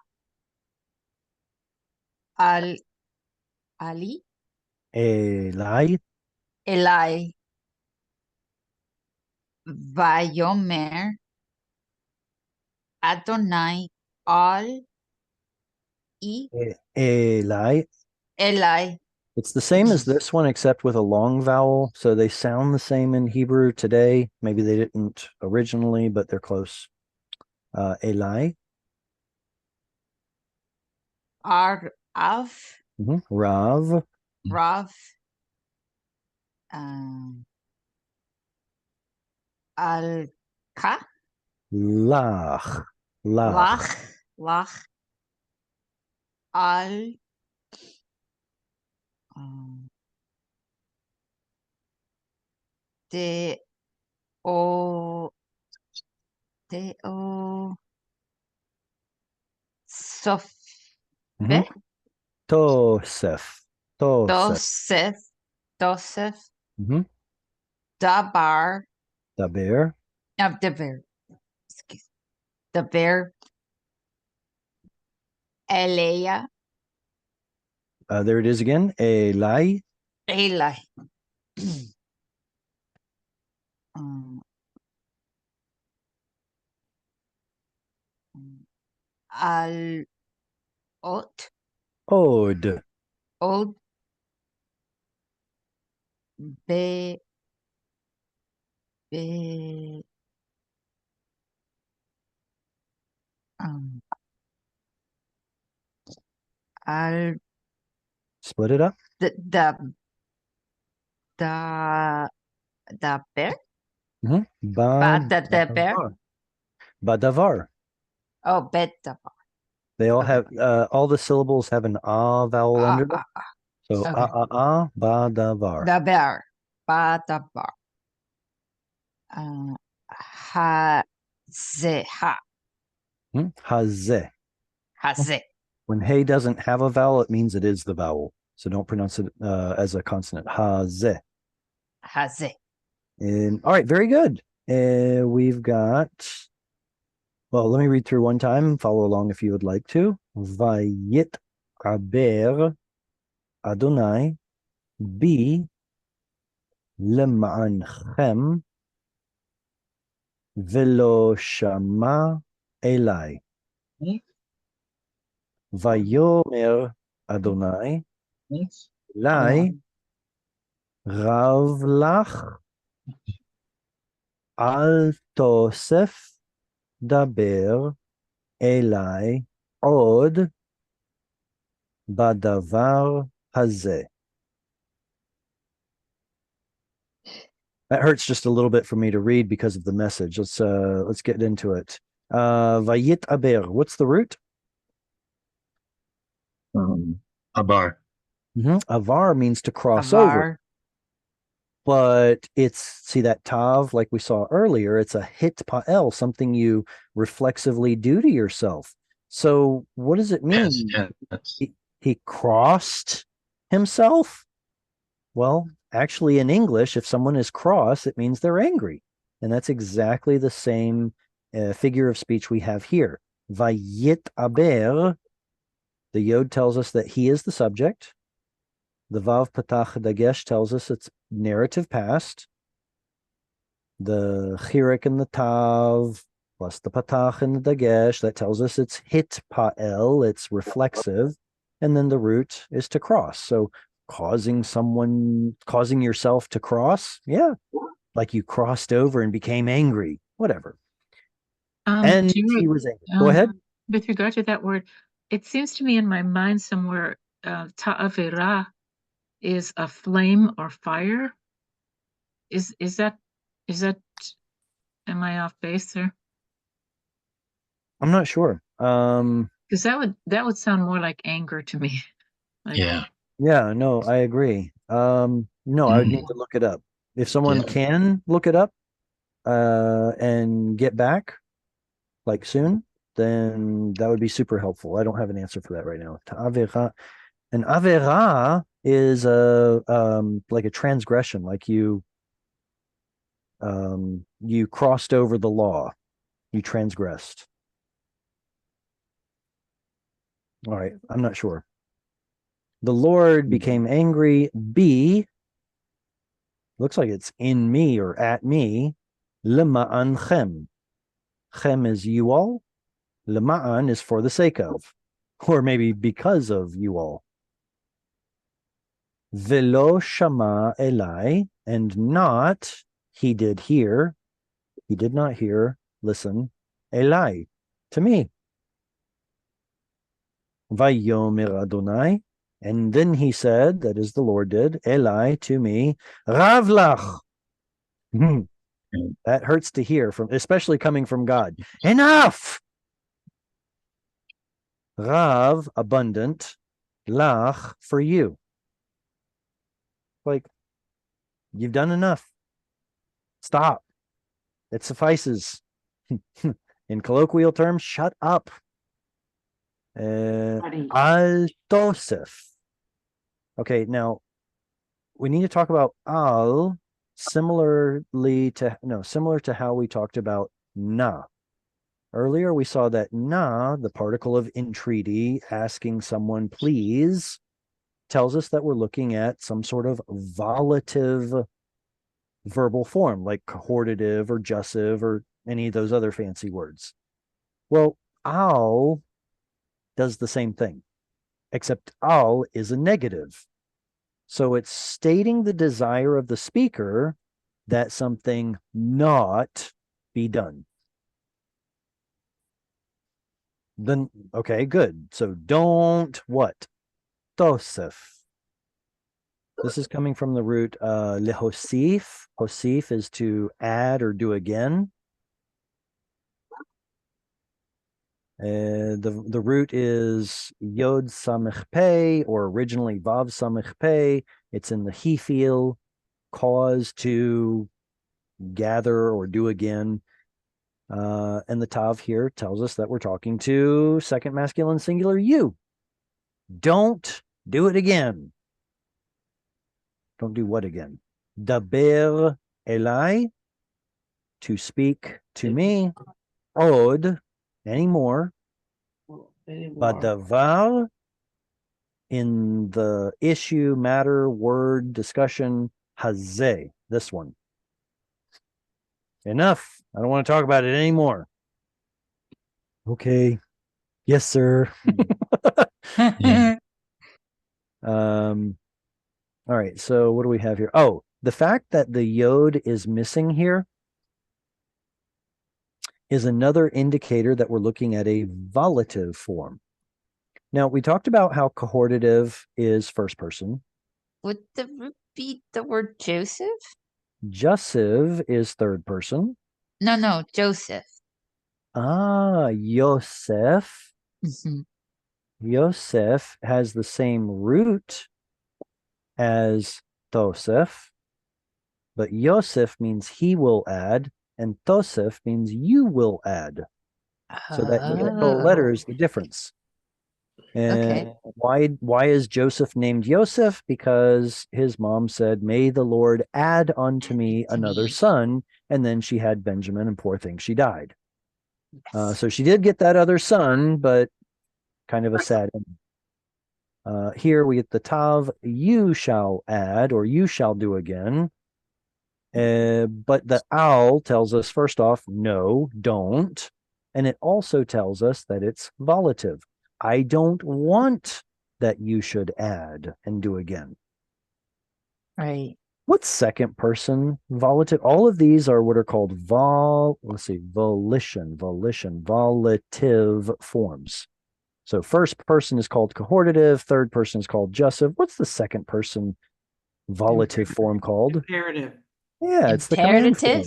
[SPEAKER 2] al ali
[SPEAKER 1] Elai.
[SPEAKER 2] elai vayomer Adonai al I
[SPEAKER 1] Elai.
[SPEAKER 2] elai
[SPEAKER 1] It's the same as this one, except with a long vowel. So they sound the same in Hebrew today. Maybe they didn't originally, but they're close. Eli.
[SPEAKER 2] Av
[SPEAKER 1] Rav.
[SPEAKER 2] Rav al ka
[SPEAKER 1] Lach. Lach.
[SPEAKER 2] lach al de o sof
[SPEAKER 1] Tosef. Tosef.
[SPEAKER 2] Dosef dabar
[SPEAKER 1] Daber.
[SPEAKER 2] Daber excuse Daber Eleya
[SPEAKER 1] There it is again. Eli.
[SPEAKER 2] Eli al ot
[SPEAKER 1] Od.
[SPEAKER 2] od be be al
[SPEAKER 1] Split it up.
[SPEAKER 2] the bear bear
[SPEAKER 1] Badavar. Badavar.
[SPEAKER 2] oh bed dabar
[SPEAKER 1] They all
[SPEAKER 2] okay
[SPEAKER 1] have all the syllables have an ah vowel under them. So
[SPEAKER 2] okay
[SPEAKER 1] badavar.
[SPEAKER 2] dabar dabar ha ze ha
[SPEAKER 1] Hazeh.
[SPEAKER 2] hazeh
[SPEAKER 1] When hey doesn't have a vowel, it means it is the vowel. So don't pronounce it as a consonant. Hazeh.
[SPEAKER 2] hazeh
[SPEAKER 1] And all right, very good. We've got, well, let me read through one time. Follow along if you would like to. Vayit aber Adonai bi lema'anchem velo shama elai. Vayomer Adonai elai rav lach al tosef daber elai od badavar hazeh. That hurts just a little bit for me to read because of the message. Let's get into it. Vayit aber. What's the root?
[SPEAKER 3] Abar.
[SPEAKER 1] Avar means to cross over.
[SPEAKER 7] Avar.
[SPEAKER 1] But it's, see that tav, like we saw earlier, it's a hit pa'el, something you reflexively do to yourself. So what does it mean?
[SPEAKER 3] Yes.
[SPEAKER 1] He crossed himself? Well, actually in English, if someone is cross, it means they're angry. And that's exactly the same figure of speech we have here. Vayit aber, the yod tells us that he is the subject. The Vav Patach Dagesh tells us it's narrative past. The Chirik and the Tav plus the Patach and the Dagesh, that tells us it's hit pa'el, it's reflexive. And then the root is to cross. So causing yourself to cross, yeah, like you crossed over and became angry, whatever. And
[SPEAKER 9] Jared,
[SPEAKER 1] he was angry. Go ahead.
[SPEAKER 9] with regard to that word, it seems to me in my mind somewhere, ta'avera is a flame or fire. Is that, am I off base there?
[SPEAKER 1] I'm not sure.
[SPEAKER 9] Because that would sound more like anger to me. Like,
[SPEAKER 3] Yeah.
[SPEAKER 1] Yeah, no, I agree. No, I would need to look it up. If someone
[SPEAKER 3] Yeah.
[SPEAKER 1] can look it up and get back like soon, then that would be super helpful. I don't have an answer for that right now. Ta'avera. And avera is like a transgression, like you crossed over the law, you transgressed. All right, I'm not sure. The Lord became angry. B, looks like it's in me or at me. Lema'an chem. Chem is you all. Lema'an is for the sake of, or maybe because of you all. Velo shama elai, and not he did hear. He did not hear, listen, elai, to me. Vayomer Adonai, and then he said, that is the Lord did, elai, to me, ravlach. That hurts to hear, from, especially coming from God. Enough. Rav, abundant, lach, for you. Like, you've done enough. Stop. It suffices. In colloquial terms, shut up. Al tosef. Okay, now we need to talk about al similar to how we talked about na. Earlier we saw that na, the particle of entreaty, asking someone please, tells us that we're looking at some sort of volative verbal form, like cohortative or jussive or any of those other fancy words. Well, al does the same thing, except al is a negative. So it's stating the desire of the speaker that something not be done. Then, okay, good. So don't what? Tosef. This is coming from the root lehosif. Hosif is to add or do again. The root is yod samech pei, or originally vav samech pei. It's in the he feel, cause to gather or do again. And the tav here tells us that we're talking to second masculine singular you. Don't do it again. Don't do what again? Daber elai, to speak to me. Od, anymore. Badavar, in the issue, matter, word, discussion. Hazeh, this one. Enough. I don't want to talk about it anymore. Okay. Yes, sir.
[SPEAKER 3] Yeah.
[SPEAKER 1] All right. So what do we have here? Oh, the fact that the yod is missing here is another indicator that we're looking at a volative form. Now, we talked about how cohortative is first person.
[SPEAKER 2] Would the root be the word Joseph?
[SPEAKER 1] Joseph is third person.
[SPEAKER 9] No, Joseph.
[SPEAKER 1] Yosef.
[SPEAKER 9] Mhm.
[SPEAKER 1] Yosef has the same root as Tosef, but Yosef means he will add, and Tosef means you will add. So that little letter is the difference. And
[SPEAKER 9] Okay.
[SPEAKER 1] why is Joseph named Joseph? Because his mom said, "May the Lord add unto me another son," and then she had Benjamin, and poor thing, she died. So she did get that other son, but kind of a sad ending. Here we get the tav, you shall add, or you shall do again. But the al tells us, first off, no, don't. And it also tells us that it's volative. I don't want that you should add and do again.
[SPEAKER 9] Right.
[SPEAKER 1] What's second person volative? All of these are what are called volitive forms. So first person is called cohortative, third person is called jussive. What's the second person volative form called?
[SPEAKER 7] Imperative.
[SPEAKER 1] Yeah, it's the command form.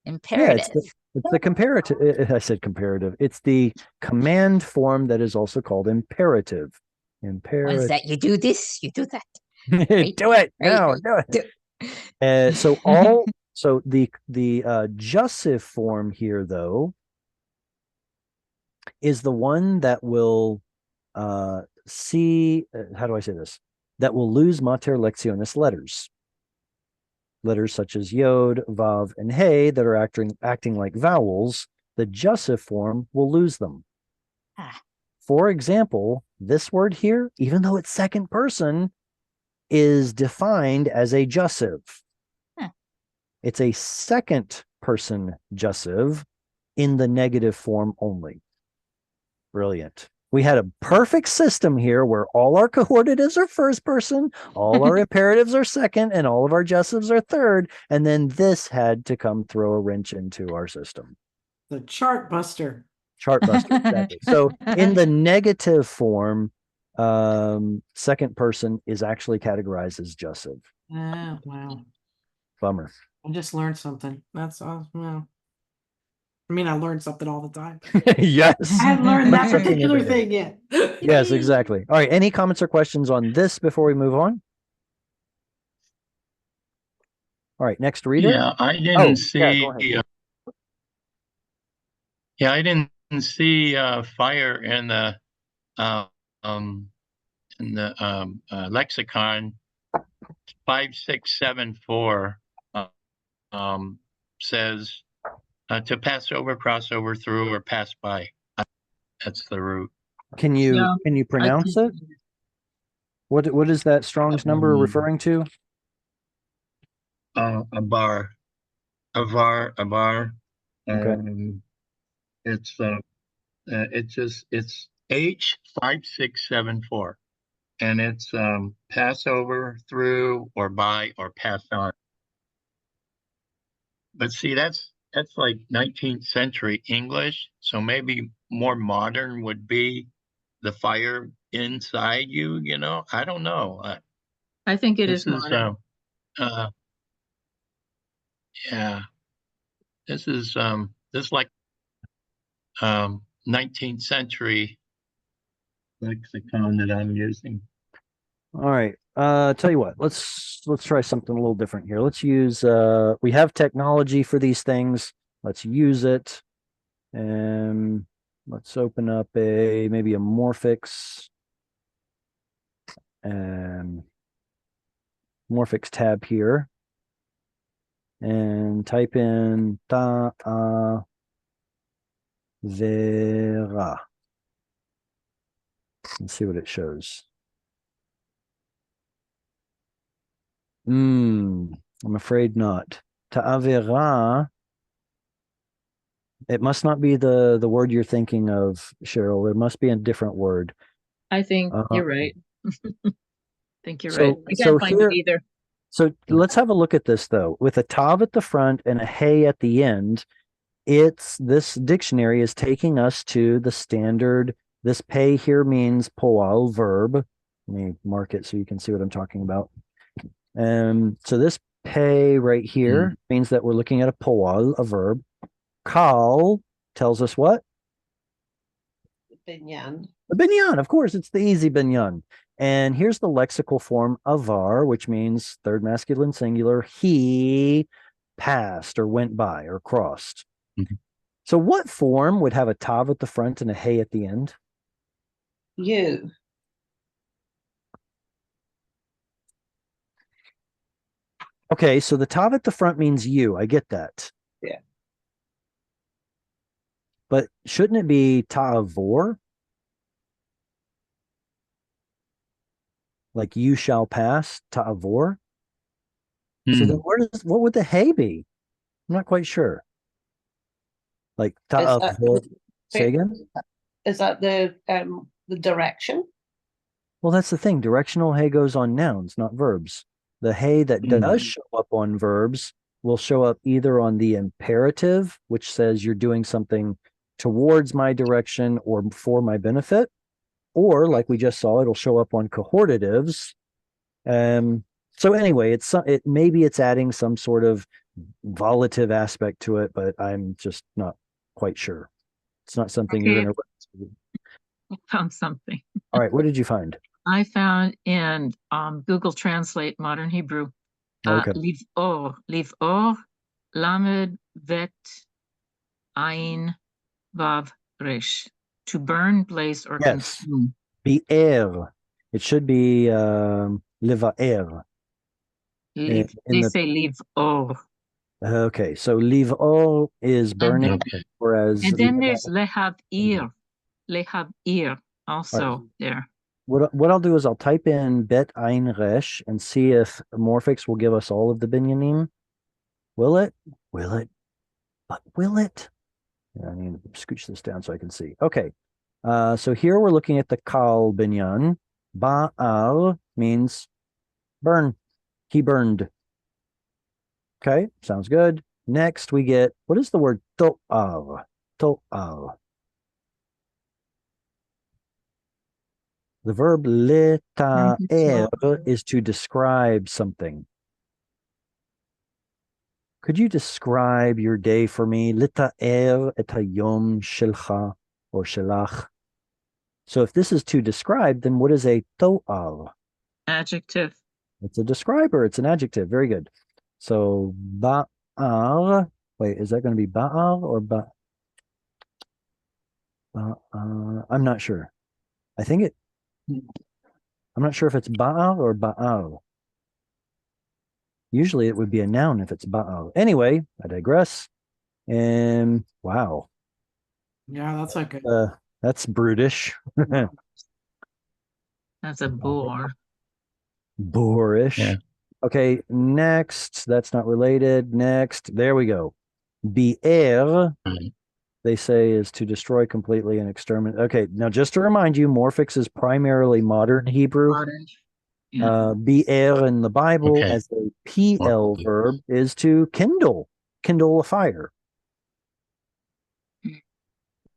[SPEAKER 9] Imperative.
[SPEAKER 1] Yeah, it's the comparative. I said comparative. It's the command form that is also called imperative.
[SPEAKER 9] Once
[SPEAKER 1] Imperative.
[SPEAKER 9] that you do this, you do that.
[SPEAKER 1] Do it now. Do it. So the jussive form here though is the one that will see. How do I say this? That will lose mater lectionis letters. Letters such as yod, vav, and hey that are acting like vowels, the jussive form will lose them. For example, this word here, even though it's second person, is defined as a jussive. It's a second person jussive in the negative form only. Brilliant. We had a perfect system here where all our cohortatives are first person, all our imperatives are second, and all of our jussives are third. And then this had to come throw a wrench into our system.
[SPEAKER 7] The chart buster.
[SPEAKER 1] Chart buster, exactly. So in the negative form, second person is actually categorized as jussive.
[SPEAKER 7] Ah, wow.
[SPEAKER 1] Bummer.
[SPEAKER 7] I just learned something. That's awesome. Well, I mean, I learned something all the time.
[SPEAKER 1] Yes.
[SPEAKER 7] I haven't learned that
[SPEAKER 1] Something
[SPEAKER 7] particular
[SPEAKER 1] every day.
[SPEAKER 7] thing yet.
[SPEAKER 1] Yes, exactly. All right. Any comments or questions on this before we move on? All right. Next reader.
[SPEAKER 3] Yeah, I didn't
[SPEAKER 1] Oh,
[SPEAKER 3] see.
[SPEAKER 1] yeah, go ahead.
[SPEAKER 3] Yeah, I didn't see fire in the um lexicon. 5674 says to pass over, cross over, through, or pass by. That's the root.
[SPEAKER 1] Can you
[SPEAKER 9] Yeah,
[SPEAKER 1] pronounce it? What is that Strong's number referring to?
[SPEAKER 3] A bar.
[SPEAKER 1] Okay.
[SPEAKER 3] It's H5674, and it's pass over, through, or by, or pass on. But see, that's like 19th century English, so maybe more modern would be the fire inside you. I don't know.
[SPEAKER 9] I think it
[SPEAKER 3] This
[SPEAKER 9] is
[SPEAKER 3] is
[SPEAKER 9] modern.
[SPEAKER 3] yeah. This is like 19th century lexicon that I'm using.
[SPEAKER 1] All right. Tell you what, let's try something a little different here. Let's use we have technology for these things. Let's use it. And let's open up maybe a Morphix Morphix tab here. And type in ta'avera. And see what it shows. I'm afraid not. Ta'avera. It must not be the word you're thinking of, Cheryl. There must be a different word.
[SPEAKER 9] I think you're right. I think you're
[SPEAKER 1] So-
[SPEAKER 9] right. I
[SPEAKER 1] so
[SPEAKER 9] can't find
[SPEAKER 1] here-
[SPEAKER 9] it either.
[SPEAKER 1] So let's have a look at this though. With a tav at the front and a hey at the end, this dictionary is taking us to the standard. This pay here means poal verb. Let me mark it so you can see what I'm talking about. So this Pay right here means that we're looking at a poal, a verb. Kal tells us what?
[SPEAKER 5] Binyan.
[SPEAKER 1] A binyan, of course, it's the easy binyan. And here's the lexical form avar, which means third masculine singular. He passed or went by or crossed.
[SPEAKER 3] Mhm.
[SPEAKER 1] So what form would have a tav at the front and a hey at the end?
[SPEAKER 5] You.
[SPEAKER 1] Okay, so the tav at the front means you. I get that.
[SPEAKER 5] Yeah.
[SPEAKER 1] But shouldn't it be ta'avor? Like you shall pass, ta'avor? So then what would the hey be? I'm not quite sure. Like
[SPEAKER 5] Is that,
[SPEAKER 1] ta'avor. Say again?
[SPEAKER 5] is that the direction?
[SPEAKER 1] Well, that's the thing. Directional hey goes on nouns, not verbs. The hey that does show up on verbs will show up either on the imperative, which says you're doing something towards my direction or for my benefit, or like we just saw, it'll show up on cohortatives. So anyway, it maybe it's adding some sort of volative aspect to it, but I'm just not quite sure. It's not something you're
[SPEAKER 9] Okay.
[SPEAKER 1] going to.
[SPEAKER 9] I found something.
[SPEAKER 1] All right, what did you find?
[SPEAKER 9] I found in Google Translate Modern Hebrew,
[SPEAKER 1] Okay.
[SPEAKER 9] liv'or, lamed vet ein vav resh, to burn, blaze, or
[SPEAKER 1] Yes.
[SPEAKER 9] consume.
[SPEAKER 1] Bi'er. It should be liva'er.
[SPEAKER 9] They say liv'or.
[SPEAKER 1] Okay, so liv'or is burning, whereas
[SPEAKER 9] And then there's lehav'ir also there.
[SPEAKER 1] What I'll do is I'll type in bet ein resh and see if Morphix will give us all of the binyanim. Will it? Will it? But will it? Yeah, I need to scooch this down so I can see. Okay. So here we're looking at the kal binyan. Ba'al means burn. He burned. Okay, sounds good. Next we get, what is the word to'al? To'al. The verb leta'er is to describe something. Could you describe your day for me? Leta'er et hayom shelcha or shelach. So if this is to describe, then what is a to'al?
[SPEAKER 9] Adjective.
[SPEAKER 1] It's a describer. It's an adjective. Very good. So ba'al. Wait, is that going to be ba'al or ba? I'm not sure. I think it. I'm not sure if it's ba'al or ba'al. Usually it would be a noun if it's ba'al. Anyway, I digress. And wow.
[SPEAKER 7] Yeah, that's okay.
[SPEAKER 1] That's brutish.
[SPEAKER 9] That's a boar.
[SPEAKER 1] Boorish.
[SPEAKER 3] Yeah.
[SPEAKER 1] Okay, next. That's not related. Next. There we go. Bi'er, they say, is to destroy completely and exterminate. Okay, now just to remind you, Morphix is primarily modern Hebrew.
[SPEAKER 9] Modern. Yeah.
[SPEAKER 1] Bi'er in the Bible as a PL verb is to kindle a fire.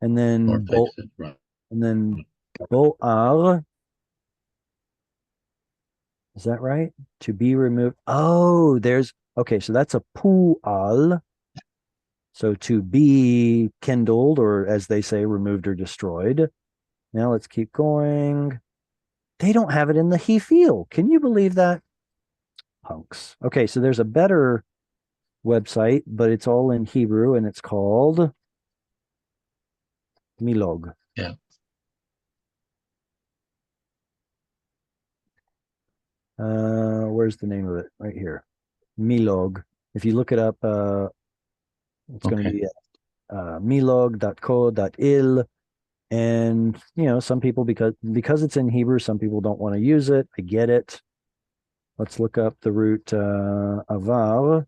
[SPEAKER 1] And then bo'ar, is that right? To be removed. Oh, okay, so that's a pu'al. So to be kindled, or as they say, removed or destroyed. Now let's keep going. They don't have it in the he feel. Can you believe that? Punks. Okay, so there's a better website, but it's all in Hebrew and it's called Milog.
[SPEAKER 3] Yeah.
[SPEAKER 1] Where's the name of it? Right here. Milog. If you look it up, it's going to be milog.co.il. And some people, because it's in Hebrew, some people don't want to use it. I get it. Let's look up the root avar.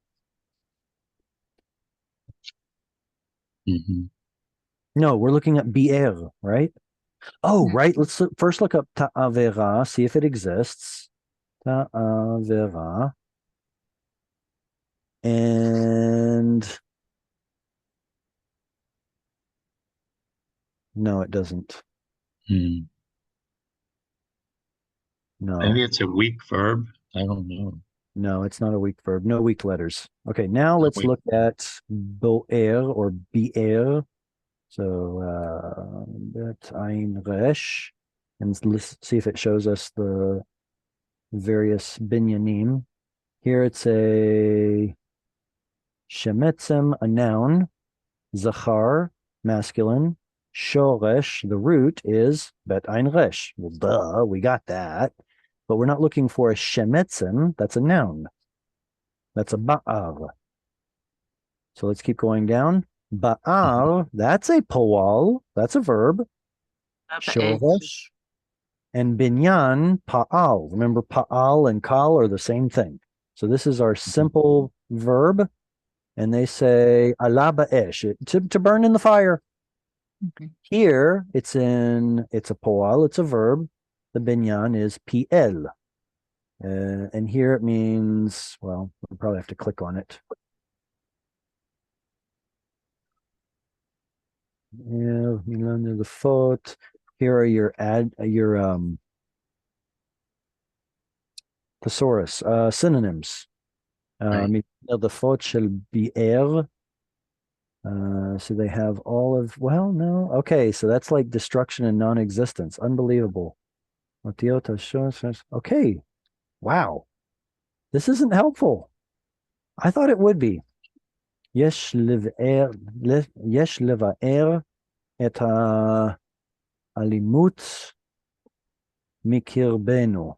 [SPEAKER 1] No, we're looking at bi'er, right? Oh, right. Let's first look up ta'avera, see if it exists. Ta'avera. And no, it doesn't. No.
[SPEAKER 3] Maybe it's a weak verb. I don't know.
[SPEAKER 1] No, it's not a weak verb. No weak letters. Okay, now let's
[SPEAKER 3] weak.
[SPEAKER 1] look at boer or bi'er. So bet ein resh, and let's see if it shows us the various binyanim. Here it's a shemetzem, a noun, zachar, masculine, shoresh, the root is bet ein resh. Well, duh, we got that. But we're not looking for a shemetzem, that's a noun. That's a ba'ar. So let's keep going down. Ba'ar, that's a poal, that's a verb. Shoresh. And binyan, pa'al. Remember, pa'al and kal are the same thing. So this is our simple verb. And they say ala ba'esh, to burn in the fire. Here, it's a poal, it's a verb. The binyan is pl. And here it means, well, we'll probably have to click on it. Yeah, under the foot. Here are your thesaurus, synonyms. The foot shall be air. So they have all of, well, no. Okay, so that's like destruction and non-existence. Unbelievable. Okay. Wow. This isn't helpful. I thought it would be. יש לבאר את האלימות מקרבנו.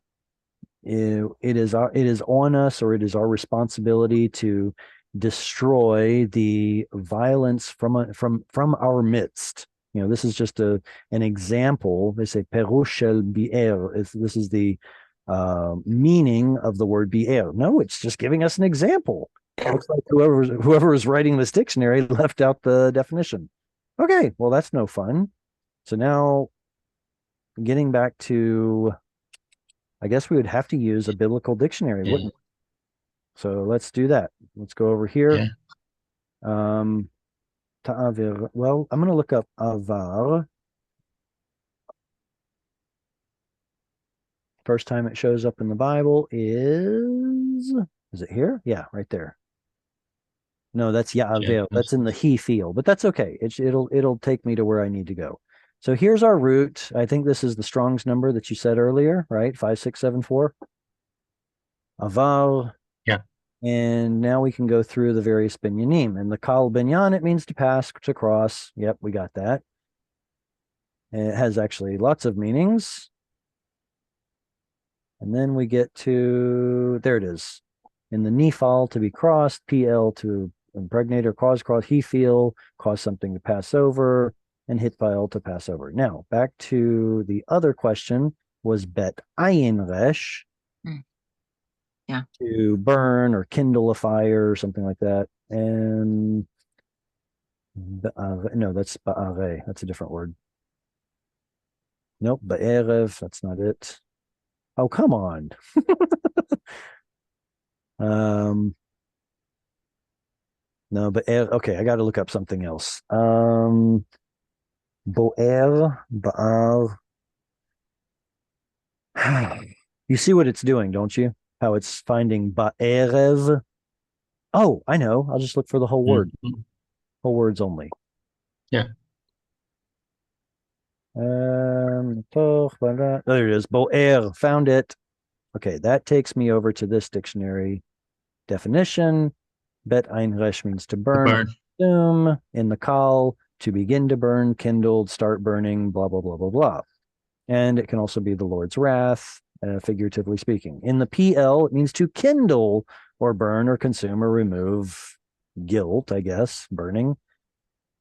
[SPEAKER 1] It is on us, or it is our responsibility to destroy the violence from our midst. This is just an example. They say perush shel bi'er. This is the meaning of the word bi'er. No, it's just giving us an example. Looks like whoever is writing this dictionary left out the definition. Okay, well, that's no fun. So now, getting back to, I guess we would have to use a biblical dictionary, wouldn't we? So let's do that. Let's go over here. Ta'avir. Well, I'm going to look up avar. First time it shows up in the Bible is it here? Yeah, right there. No, that's Ya'avir. That's in the he field, but that's okay. It'll take me to where I need to go. So here's our root. I think this is the Strong's number that you said earlier, right? 5674. Avar.
[SPEAKER 3] Yeah.
[SPEAKER 1] And now we can go through the various binyanim. And the kal binyan, it means to pass, to cross. Yep, we got that. And it has actually lots of meanings. And then we get to, there it is. In the nifal, to be crossed, pl, to impregnate or cause, he feel, cause something to pass over, and hitpael, to pass over. Now, back to the other question, was bet ayin resh,
[SPEAKER 9] Yeah,
[SPEAKER 1] to burn or kindle a fire or something like that. And no, that's ba'are. That's a different word. Nope, ba'erev, that's not it. Oh, come on. No, but okay, I got to look up something else. Boer, ba'ar. You see what it's doing, don't you? How it's finding ba'erev. Oh, I know. I'll just look for the whole word. Whole words only.
[SPEAKER 3] Yeah.
[SPEAKER 1] There it is. Boer. Found it. Okay, that takes me over to this dictionary definition. Bet ein resh means to burn. Consume. In the kal, to begin to burn, kindled, start burning, blah, blah, blah, blah, blah. And it can also be the Lord's wrath, figuratively speaking. In the pl, it means to kindle or burn or consume or remove guilt, I guess, burning.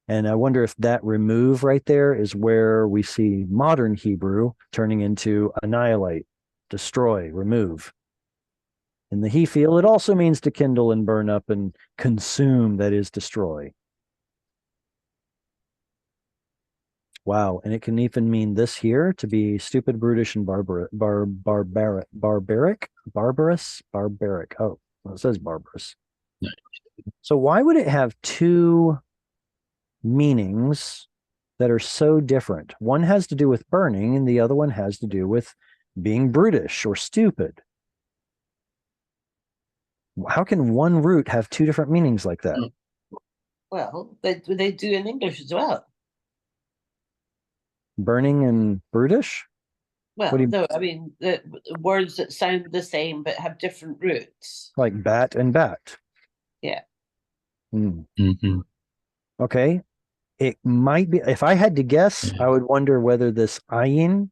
[SPEAKER 1] And I wonder if that remove right there is where we see modern Hebrew turning into annihilate, destroy, remove. In the he feel, it also means to kindle and burn up and consume, that is, destroy. Wow. And it can even mean this here, to be stupid, brutish, and barbaric. Oh, well, it says barbarous. So why would it have two meanings that are so different? One has to do with burning, and the other one has to do with being brutish or stupid. How can one root have two different meanings like that?
[SPEAKER 5] Well, they do in English as well.
[SPEAKER 1] Burning and brutish?
[SPEAKER 5] Well,
[SPEAKER 1] What do you
[SPEAKER 5] no, I mean the words that sound the same but have different roots.
[SPEAKER 1] like bat and bat?
[SPEAKER 5] Yeah.
[SPEAKER 1] Hmm.
[SPEAKER 3] Mhm.
[SPEAKER 1] Okay. It might be, if I had to guess, I would wonder whether this ayin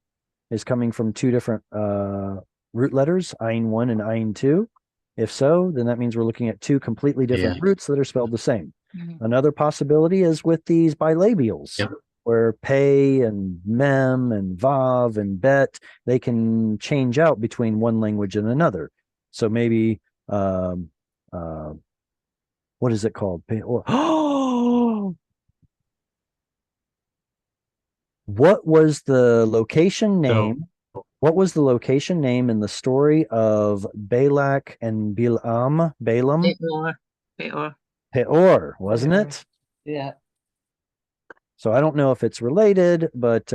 [SPEAKER 1] is coming from two different root letters, ayin 1 and ayin 2. If so, then that means we're looking at two completely different
[SPEAKER 3] Yeah.
[SPEAKER 1] roots that are spelled the same.
[SPEAKER 9] Mhm.
[SPEAKER 1] Another possibility is with these bilabials,
[SPEAKER 3] Yep.
[SPEAKER 1] where pei and mem and vav and bet, they can change out between one language and another. So maybe, um, uh, what is it called? Oh, what was the location name? What was the location name in the story of Balak and Balaam?
[SPEAKER 9] Peor. Peor.
[SPEAKER 1] Peor, wasn't
[SPEAKER 6] Peor.
[SPEAKER 1] it?
[SPEAKER 5] Yeah.
[SPEAKER 1] So I don't know if it's related, but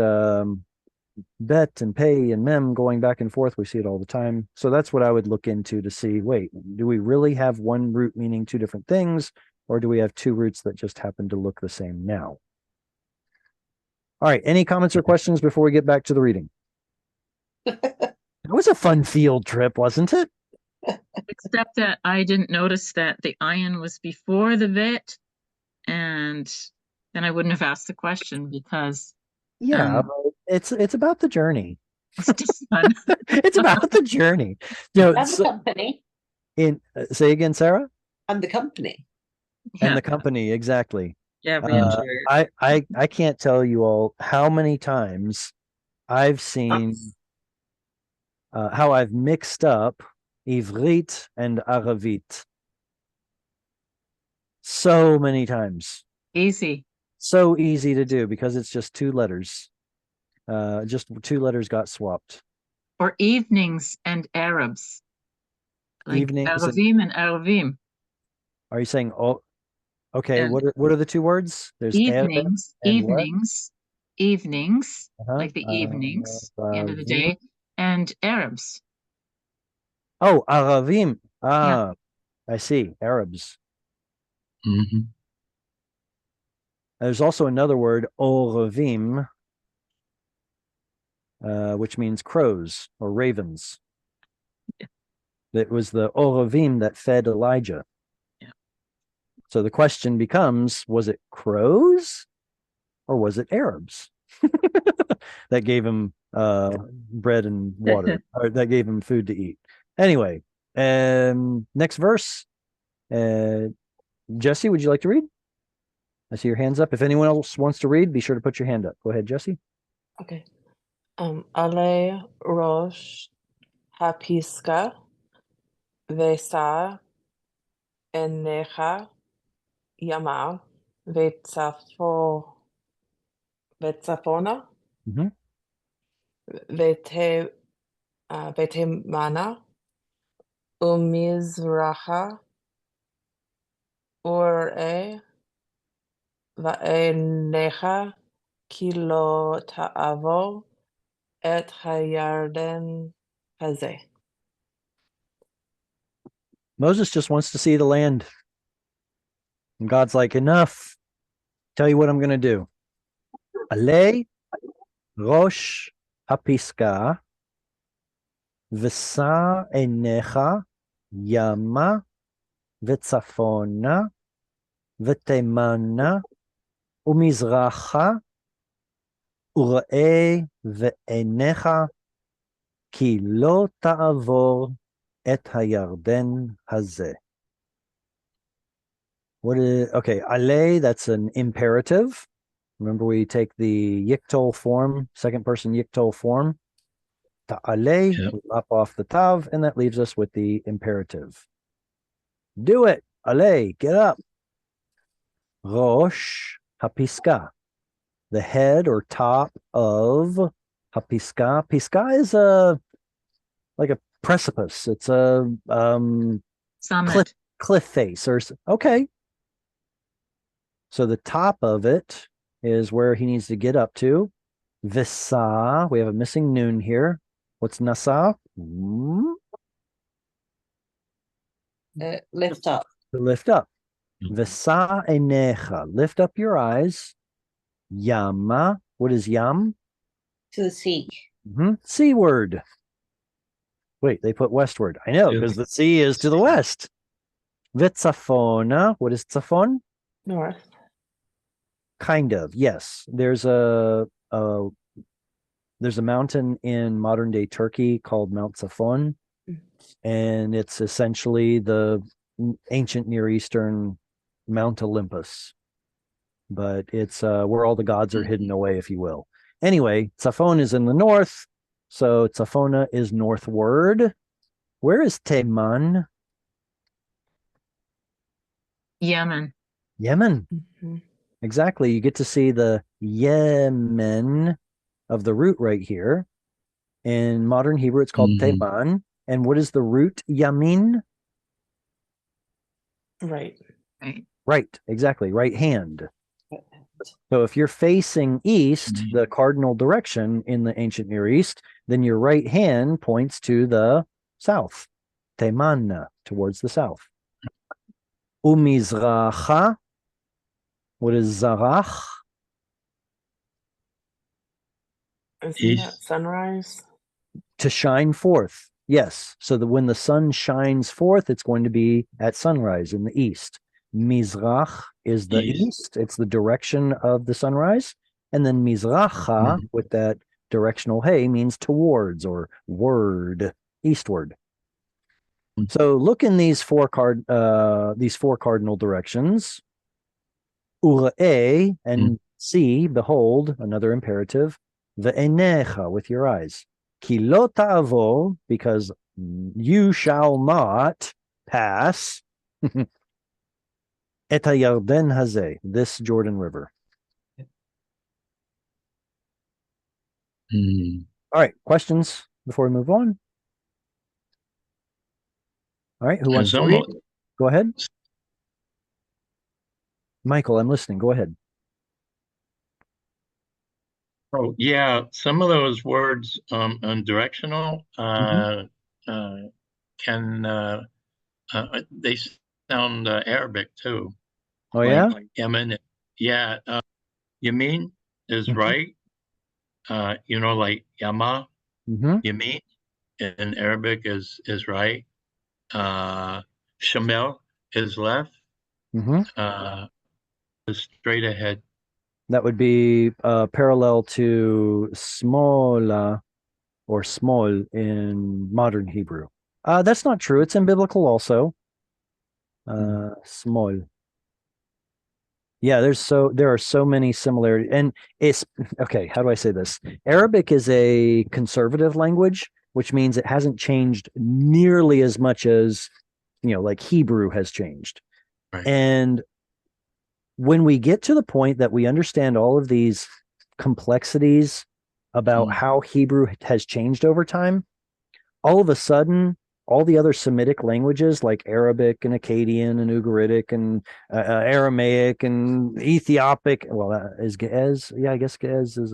[SPEAKER 1] bet and pay and mem going back and forth, we see it all the time. So that's what I would look into to see, wait, do we really have one root meaning two different things, or do we have two roots that just happen to look the same now? All right, any comments or questions before we get back to the reading? It was a fun field trip, wasn't it?
[SPEAKER 9] Except that I didn't notice that the iron was before the vet, and then I wouldn't have asked the question because
[SPEAKER 1] Yeah,
[SPEAKER 9] Um,
[SPEAKER 1] but it's about the journey.
[SPEAKER 9] it's just fun.
[SPEAKER 1] It's about the journey. You know,
[SPEAKER 5] And the
[SPEAKER 1] so
[SPEAKER 5] company.
[SPEAKER 1] say again, Sarah?
[SPEAKER 5] And the company.
[SPEAKER 1] And
[SPEAKER 9] Yeah,
[SPEAKER 1] the company, exactly.
[SPEAKER 9] yeah, we enjoy it.
[SPEAKER 1] I can't tell you all how many times I've seen how I've mixed up Ivrit and Aravit. So many times.
[SPEAKER 9] Easy.
[SPEAKER 1] So easy to do because it's just two letters. Just two letters got swapped.
[SPEAKER 9] Or evenings and Arabs. Like
[SPEAKER 1] Evenings and,
[SPEAKER 9] Aravim and Aravim.
[SPEAKER 1] are you saying, oh, okay,
[SPEAKER 9] Yeah.
[SPEAKER 1] what are the two words? There's
[SPEAKER 9] Evenings,
[SPEAKER 1] and what?
[SPEAKER 9] evenings,
[SPEAKER 1] Uh-huh.
[SPEAKER 9] like the evenings, the end of the
[SPEAKER 1] Aravim.
[SPEAKER 9] day, and Arabs.
[SPEAKER 1] Oh, Aravim.
[SPEAKER 9] Yeah.
[SPEAKER 1] Ah, I see. Arabs.
[SPEAKER 3] Mhm.
[SPEAKER 1] There's also another word, Oravim, which means crows or ravens.
[SPEAKER 9] Yeah.
[SPEAKER 1] It was the Oravim that fed Elijah.
[SPEAKER 9] Yeah.
[SPEAKER 1] So the question becomes, was it crows or was it Arabs that gave him bread and water, or that gave him food to eat? Anyway, next verse. Jesse, would you like to read? I see your hands up. If anyone else wants to read, be sure to put your hand up. Go ahead, Jesse.
[SPEAKER 6] Okay. Ale Rosh Hapiska Vesa Enecha Yama Vetzafona
[SPEAKER 1] Mhm.
[SPEAKER 6] Vete Vetemana Umizraha Ure Vaenecha Kilo Ta'avo Et Hayarden Haze.
[SPEAKER 1] Moses just wants to see the land. And God's like, enough. Tell you what I'm going to do. Ale Rosh Hapiska Vesa Enecha Yama Vetzafona Vetemana Umizracha Uree Ve'enecha Ki lo ta'avor et hayarden hazeh. What is, okay, ale, that's an imperative. Remember, we take the yiktol form, second person yiktol form. Ta'ale,
[SPEAKER 3] Yep.
[SPEAKER 1] we lop off the tav, and that leaves us with the imperative. Do it. Ale, get up. Rosh hapiska, the head or top of hapiska. Piska is like a precipice. It's a
[SPEAKER 9] Summit.
[SPEAKER 1] cliff face or okay. So the top of it is where he needs to get up to. Visa, we have a missing noon here. What's nasa?
[SPEAKER 5] Lift up.
[SPEAKER 1] To lift up.
[SPEAKER 3] Mhm.
[SPEAKER 1] V'sa enecha, lift up your eyes. Yama, what is yam?
[SPEAKER 5] To the sea.
[SPEAKER 1] Seaward. Wait, they put westward. I know,
[SPEAKER 3] To
[SPEAKER 1] because
[SPEAKER 3] the
[SPEAKER 1] the sea is to the
[SPEAKER 3] sea.
[SPEAKER 1] west. V'tzafona, what is tzafon?
[SPEAKER 6] North.
[SPEAKER 1] Kind of, yes. There's a mountain in modern day Turkey called Mount Safon, and it's essentially the ancient Near Eastern Mount Olympus, but it's where all the gods are hidden away, if you will. Anyway, Safon is in the north, so Tsafona is northward. Where is Teman?
[SPEAKER 9] Yemen.
[SPEAKER 1] Yemen.
[SPEAKER 6] Mhm.
[SPEAKER 1] Exactly. You get to see the Yemen of the root right here. In modern Hebrew, it's called
[SPEAKER 3] Mhm.
[SPEAKER 1] Teman. And what is the root Yamin?
[SPEAKER 6] Right.
[SPEAKER 9] Right.
[SPEAKER 1] Right, exactly. Right hand. So if you're facing east,
[SPEAKER 3] Mhm.
[SPEAKER 1] the cardinal direction in the ancient Near East, then your right hand points to the south. Teman, towards the south. Umizracha. What is zarach?
[SPEAKER 6] Isn't that
[SPEAKER 3] East.
[SPEAKER 6] sunrise?
[SPEAKER 1] To shine forth. Yes. So that when the sun shines forth, it's going to be at sunrise in the east. Mizrach is the
[SPEAKER 3] East.
[SPEAKER 1] east. It's the direction of the sunrise. And then Mizracha,
[SPEAKER 3] Mhm.
[SPEAKER 1] with that directional hey, means towards or word, eastward.
[SPEAKER 3] Mhm.
[SPEAKER 1] So look in these four cardinal directions. Ure and see, behold, another imperative. Ve'enecha, with your eyes. Ki lo ta'avo, because you shall not pass et hayarden hazeh, this Jordan River.
[SPEAKER 3] Mhm.
[SPEAKER 1] All right, questions before we move on? All right, who wants
[SPEAKER 3] It's
[SPEAKER 1] to read?
[SPEAKER 3] almost,
[SPEAKER 1] Go ahead. Michael, I'm listening. Go ahead.
[SPEAKER 3] oh, yeah, some of those words on directional can they sound Arabic too.
[SPEAKER 1] Oh,
[SPEAKER 3] Like
[SPEAKER 1] yeah?
[SPEAKER 3] Yemen. Yeah, Yamin is
[SPEAKER 1] Mhm.
[SPEAKER 3] right. Like Yama,
[SPEAKER 1] Mm-hmm.
[SPEAKER 3] Yamin in Arabic is right. Shamel is left.
[SPEAKER 1] Mm-hmm.
[SPEAKER 3] Is straight ahead.
[SPEAKER 1] That would be parallel to smola or small in modern Hebrew. That's not true. It's in biblical also. Small. Yeah, there are so many similarities, and it's okay. How do I say this? Arabic is a conservative language, which means it hasn't changed nearly as much as like Hebrew has changed.
[SPEAKER 3] Right.
[SPEAKER 1] And when we get to the point that we understand all of these complexities about how Hebrew has changed over time, all of a sudden, all the other Semitic languages like Arabic and Akkadian and Ugaritic and Aramaic and Ethiopic, well, is Ge'ez? Yeah, I guess Ge'ez is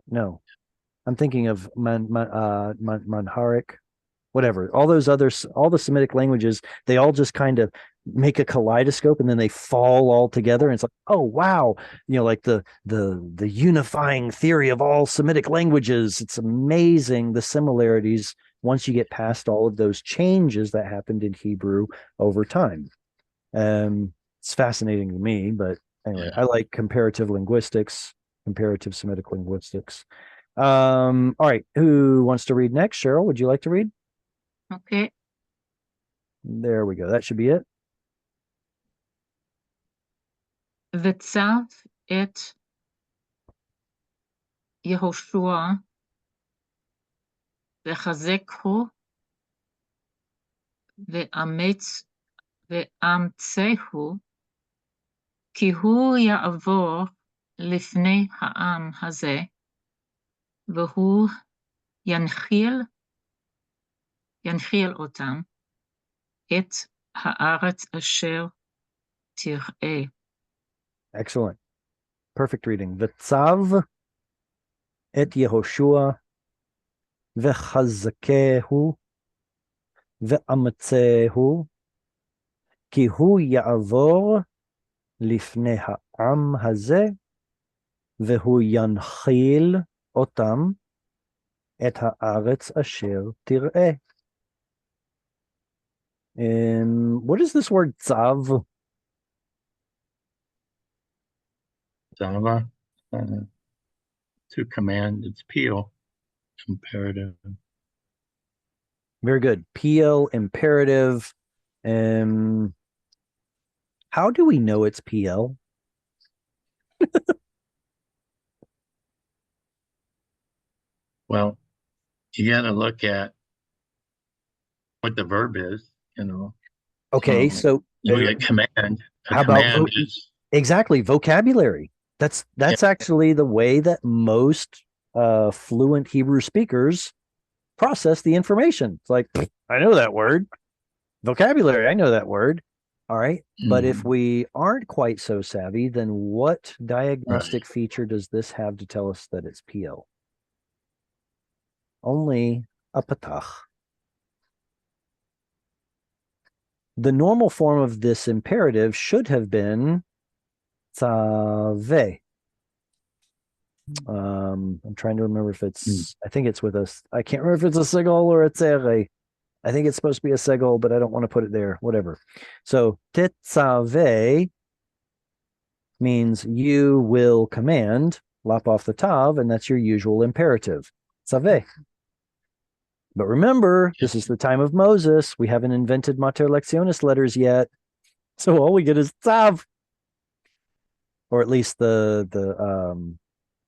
[SPEAKER 1] no. I'm thinking of Manharic, whatever. All the Semitic languages, they all just kind of make a kaleidoscope and then they fall all together. And it's like, oh wow, like the unifying theory of all Semitic languages. It's amazing the similarities once you get past all of those changes that happened in Hebrew over time. It's fascinating to me, but anyway, I like comparative linguistics, comparative Semitic linguistics. All right, who wants to read next? Cheryl, would you like to read?
[SPEAKER 9] Okay.
[SPEAKER 1] There we go. That should be it.
[SPEAKER 9] וצב את יהושע וחזקהו ואמצהו כי הוא יעבור לפני העם הזה והוא ינחיל אותם את הארץ אשר תראה.
[SPEAKER 1] Excellent. Perfect reading. V'tzav et Yehoshua v'chazkehu ve'amatzehu כי הוא יעבור לפני העם הזה, והוא ינחיל אותם את הארץ אשר תראה. What is this word tzav?
[SPEAKER 3] Zava, to command, it's peel, imperative.
[SPEAKER 1] Very good. PL imperative. How do we know it's PL?
[SPEAKER 3] Well, you got to look at what the verb is, you know.
[SPEAKER 1] Okay, so
[SPEAKER 3] You look at command. A
[SPEAKER 1] how about
[SPEAKER 3] command is
[SPEAKER 1] exactly vocabulary? That's actually the way that most fluent Hebrew speakers process the information. It's like, I know that word. Vocabulary, I know that word. All right. But if we aren't quite so savvy, then what diagnostic feature does this have to tell us that it's PL? Only a patach. The normal form of this imperative should have been tzaveh. I'm trying to remember if it's, I think it's with us. I can't remember if it's a segol or a tzere. I think it's supposed to be a segol, but I don't want to put it there. Whatever. So tetzaveh means you will command, lop off the tav, and that's your usual imperative. Tzaveh. But remember, this is the time of Moses. We haven't invented mater lectionis letters yet. So all we get is tzav. Or at least the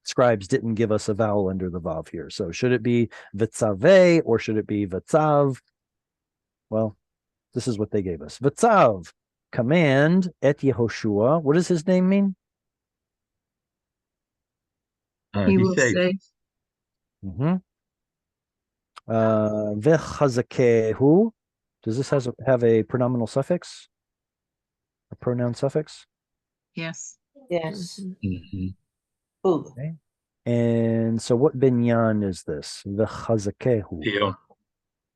[SPEAKER 1] scribes didn't give us a vowel under the vav here. So should it be vitzave or should it be vitzav? Well, this is what they gave us. Vitzav, command et Yehoshua. What does his name mean?
[SPEAKER 9] He will say,
[SPEAKER 1] Vechazakehu. Does this have a pronominal suffix? A pronoun suffix?
[SPEAKER 9] yes.
[SPEAKER 5] Yes.
[SPEAKER 6] Mhm.
[SPEAKER 5] Ooh.
[SPEAKER 1] Okay. And so what binyan is this? Vechazakehu.
[SPEAKER 3] peel,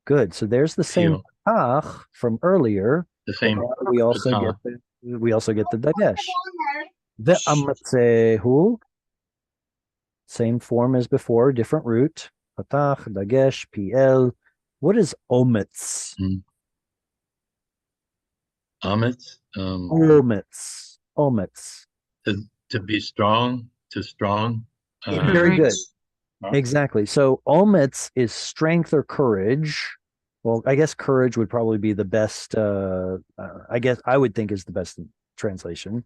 [SPEAKER 1] Good. So there's the same
[SPEAKER 3] peel,
[SPEAKER 1] patach from earlier.
[SPEAKER 3] the same.
[SPEAKER 1] We also get the dagesh. Ve'amatzehu. Same form as before, different root. Patach, dagesh, pl. What is ometz?
[SPEAKER 3] Amitz,
[SPEAKER 1] Ometz.
[SPEAKER 3] to be strong, to strong.
[SPEAKER 1] Very good.
[SPEAKER 3] Huh?
[SPEAKER 1] Exactly. So ometz is strength or courage. Well, I guess courage would probably be the best. I guess I would think is the best translation.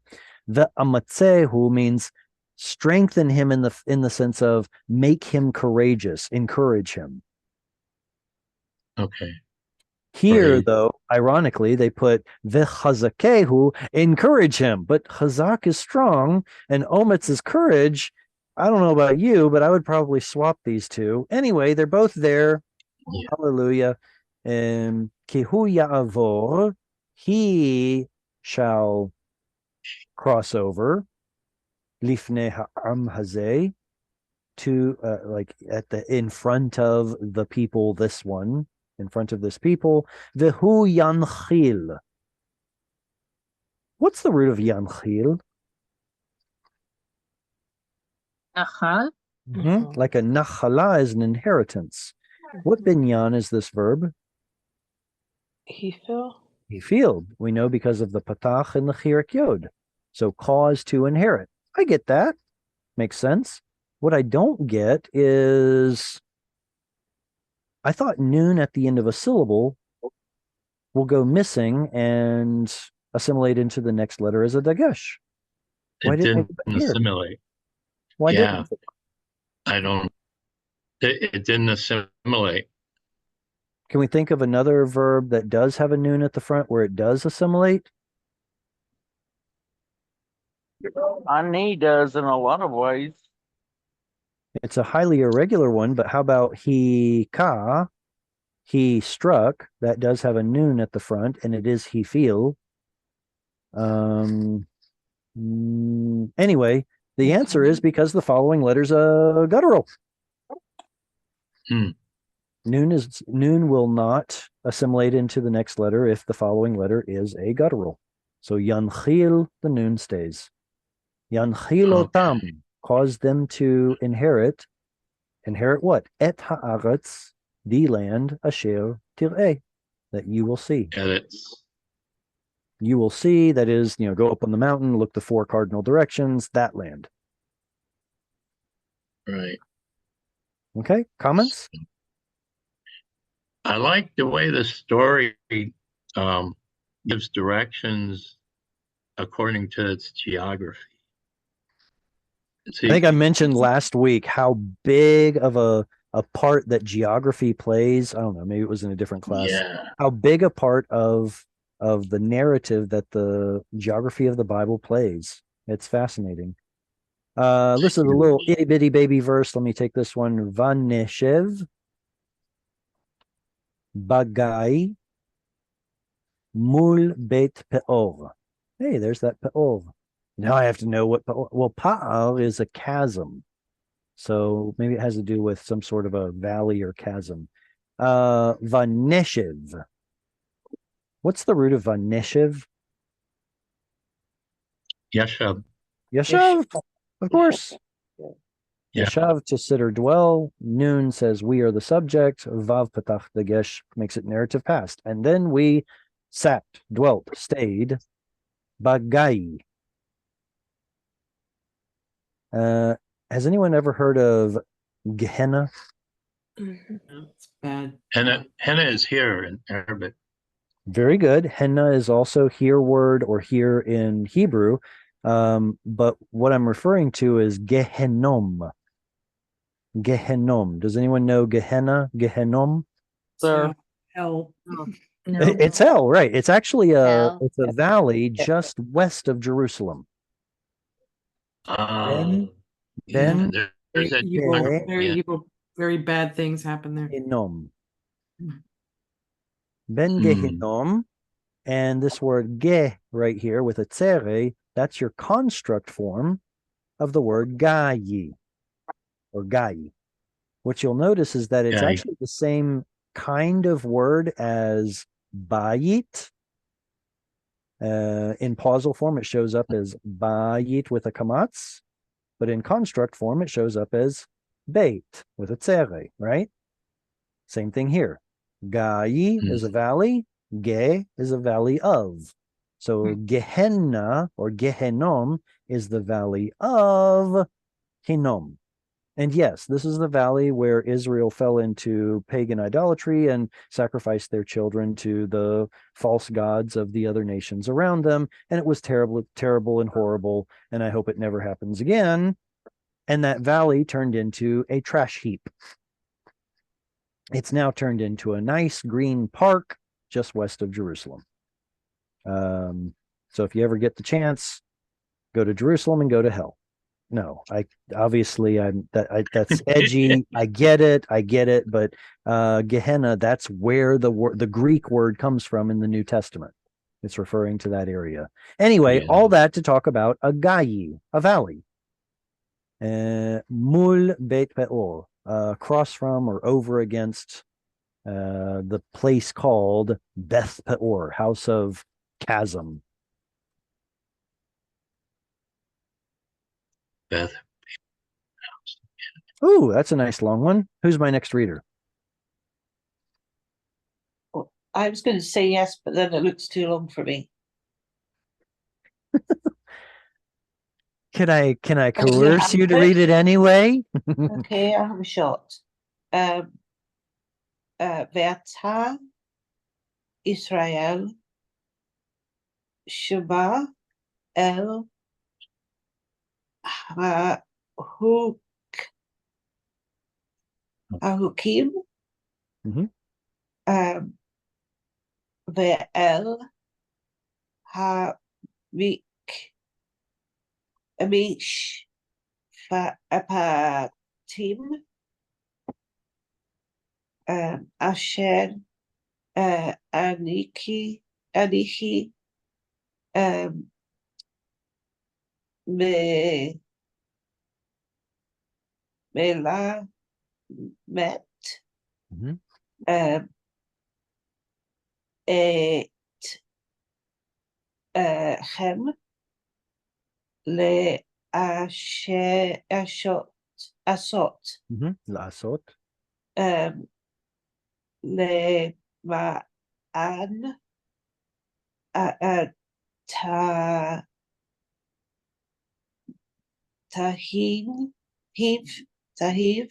[SPEAKER 1] The amatzehu means strengthen him in the sense of make him courageous, encourage him.
[SPEAKER 3] Okay.
[SPEAKER 1] Here, though, ironically, they put v'chazakehu, encourage him. But chazak is strong and ometz is courage. I don't know about you, but I would probably swap these two. Anyway, they're both there. Yeah. Hallelujah. Kihu ya'avor, he shall cross over. Lifnei ha'am hazeh, to in front of the people, this one. In front of this people, Vehu yanchil. What's the root of yanchil?
[SPEAKER 9] Nachal.
[SPEAKER 1] Like a nachala is an inheritance. What binyan is this verb? He-field. We know because of the patach and the chirik yod. So cause to inherit. I get that. Makes sense. What I don't get is, I thought noon at the end of a syllable will go missing and assimilate into the next letter as a dagesh.
[SPEAKER 3] Why didn't it assimilate?
[SPEAKER 1] Why didn't it?
[SPEAKER 3] I don't. It didn't assimilate.
[SPEAKER 1] Can we think of another verb that does have a noon at the front where it does assimilate?
[SPEAKER 10] Ani does in a lot of ways.
[SPEAKER 1] It's a highly irregular one, but how about he struck? That does have a noon at the front, and it is he feel. Anyway, the answer is because the following letter's a guttural. Noon will not assimilate into the next letter if the following letter is a guttural. So yanchil, the noon stays. Yanchilotam,
[SPEAKER 3] Okay.
[SPEAKER 1] cause them to inherit. Inherit what? Et haaretz, the land, asher tir'eh, that you will see.
[SPEAKER 3] Edits.
[SPEAKER 1] You will see, that is, go up on the mountain, look the 4 cardinal directions, that land.
[SPEAKER 3] Right.
[SPEAKER 1] Okay, comments?
[SPEAKER 3] I like the way the story gives directions according to its geography.
[SPEAKER 1] I think I mentioned last week how big of a part that geography plays. I don't know, maybe it was in a different class.
[SPEAKER 3] Yeah.
[SPEAKER 1] How big a part of the narrative that the geography of the Bible plays. It's fascinating. This is a little itty bitty baby verse. Let me take this one. Vaneshev Bagai Mul Beit Peor. Hey, there's that Peor. Now I have to know what Peor. Well, Pa'ar is a chasm. So maybe it has to do with some sort of a valley or chasm. Vaneshev. What's the root of Vaneshev?
[SPEAKER 3] Yeshav.
[SPEAKER 1] Yeshav, of course.
[SPEAKER 3] Yeah.
[SPEAKER 1] Yeshav, to sit or dwell. Noon says we are the subject. Vav patach dagesh makes it narrative past. And then we sat, dwelt, stayed. Bagai. Has anyone ever heard of Gehenna?
[SPEAKER 7] It's bad.
[SPEAKER 3] Henna is here in Arabic.
[SPEAKER 1] Very good. Henna is also here word or here in Hebrew. But what I'm referring to is Gehenom. Gehenom. Does anyone know Gehenna? Gehenom?
[SPEAKER 10] Sir,
[SPEAKER 7] Hell.
[SPEAKER 9] No.
[SPEAKER 1] It's hell, right? It's actually
[SPEAKER 4] Hell.
[SPEAKER 1] it's a valley just west of Jerusalem.
[SPEAKER 3] Yeah,
[SPEAKER 1] Ben
[SPEAKER 3] there's that.
[SPEAKER 7] Very
[SPEAKER 3] Yeah.
[SPEAKER 7] evil, very bad things happen there.
[SPEAKER 1] Gehenom. Ben
[SPEAKER 3] Hmm.
[SPEAKER 1] Gehenom. And this word ge right here with a tsere, that's your construct form of the word gayi or gayi. What you'll notice is that it's
[SPEAKER 3] Gayi.
[SPEAKER 1] actually the same kind of word as bayit. In pausal form, it shows up as bayit with a kamatz, but in construct form, it shows up as beit with a tsere, right? Same thing here. Gayi is a valley, ge is a valley of. So Gehenna or Gehenom is the valley of Hinnom. And yes, this is the valley where Israel fell into pagan idolatry and sacrificed their children to the false gods of the other nations around them. And it was terrible, terrible and horrible. And I hope it never happens again. And that valley turned into a trash heap. It's now turned into a nice green park just west of Jerusalem. So if you ever get the chance, go to Jerusalem and go to hell. No, that's edgy. I get it, but Gehenna, that's where the Greek word comes from in the New Testament. It's referring to that area. Anyway,
[SPEAKER 3] Yeah.
[SPEAKER 1] all that to talk about a gayi, a valley. Mul Beit Peor, across from or over against the place called Beth Peor, House of Chasm.
[SPEAKER 3] Beth.
[SPEAKER 1] Ooh, that's a nice long one. Who's my next reader?
[SPEAKER 5] I was going to say yes, but then it looks too long for me.
[SPEAKER 1] Can I coerce you to read it anyway?
[SPEAKER 5] Okay, I'll have a shot. Ve'ata Israel Sheba El Ahukim
[SPEAKER 1] Mhm.
[SPEAKER 5] Ve'el Havik Amish Fa'apatim Asher Aniki Me Mela Met
[SPEAKER 1] Mhm.
[SPEAKER 5] Um, et hem le asot
[SPEAKER 1] לעשות.
[SPEAKER 5] le ma'an ta tahin tahiv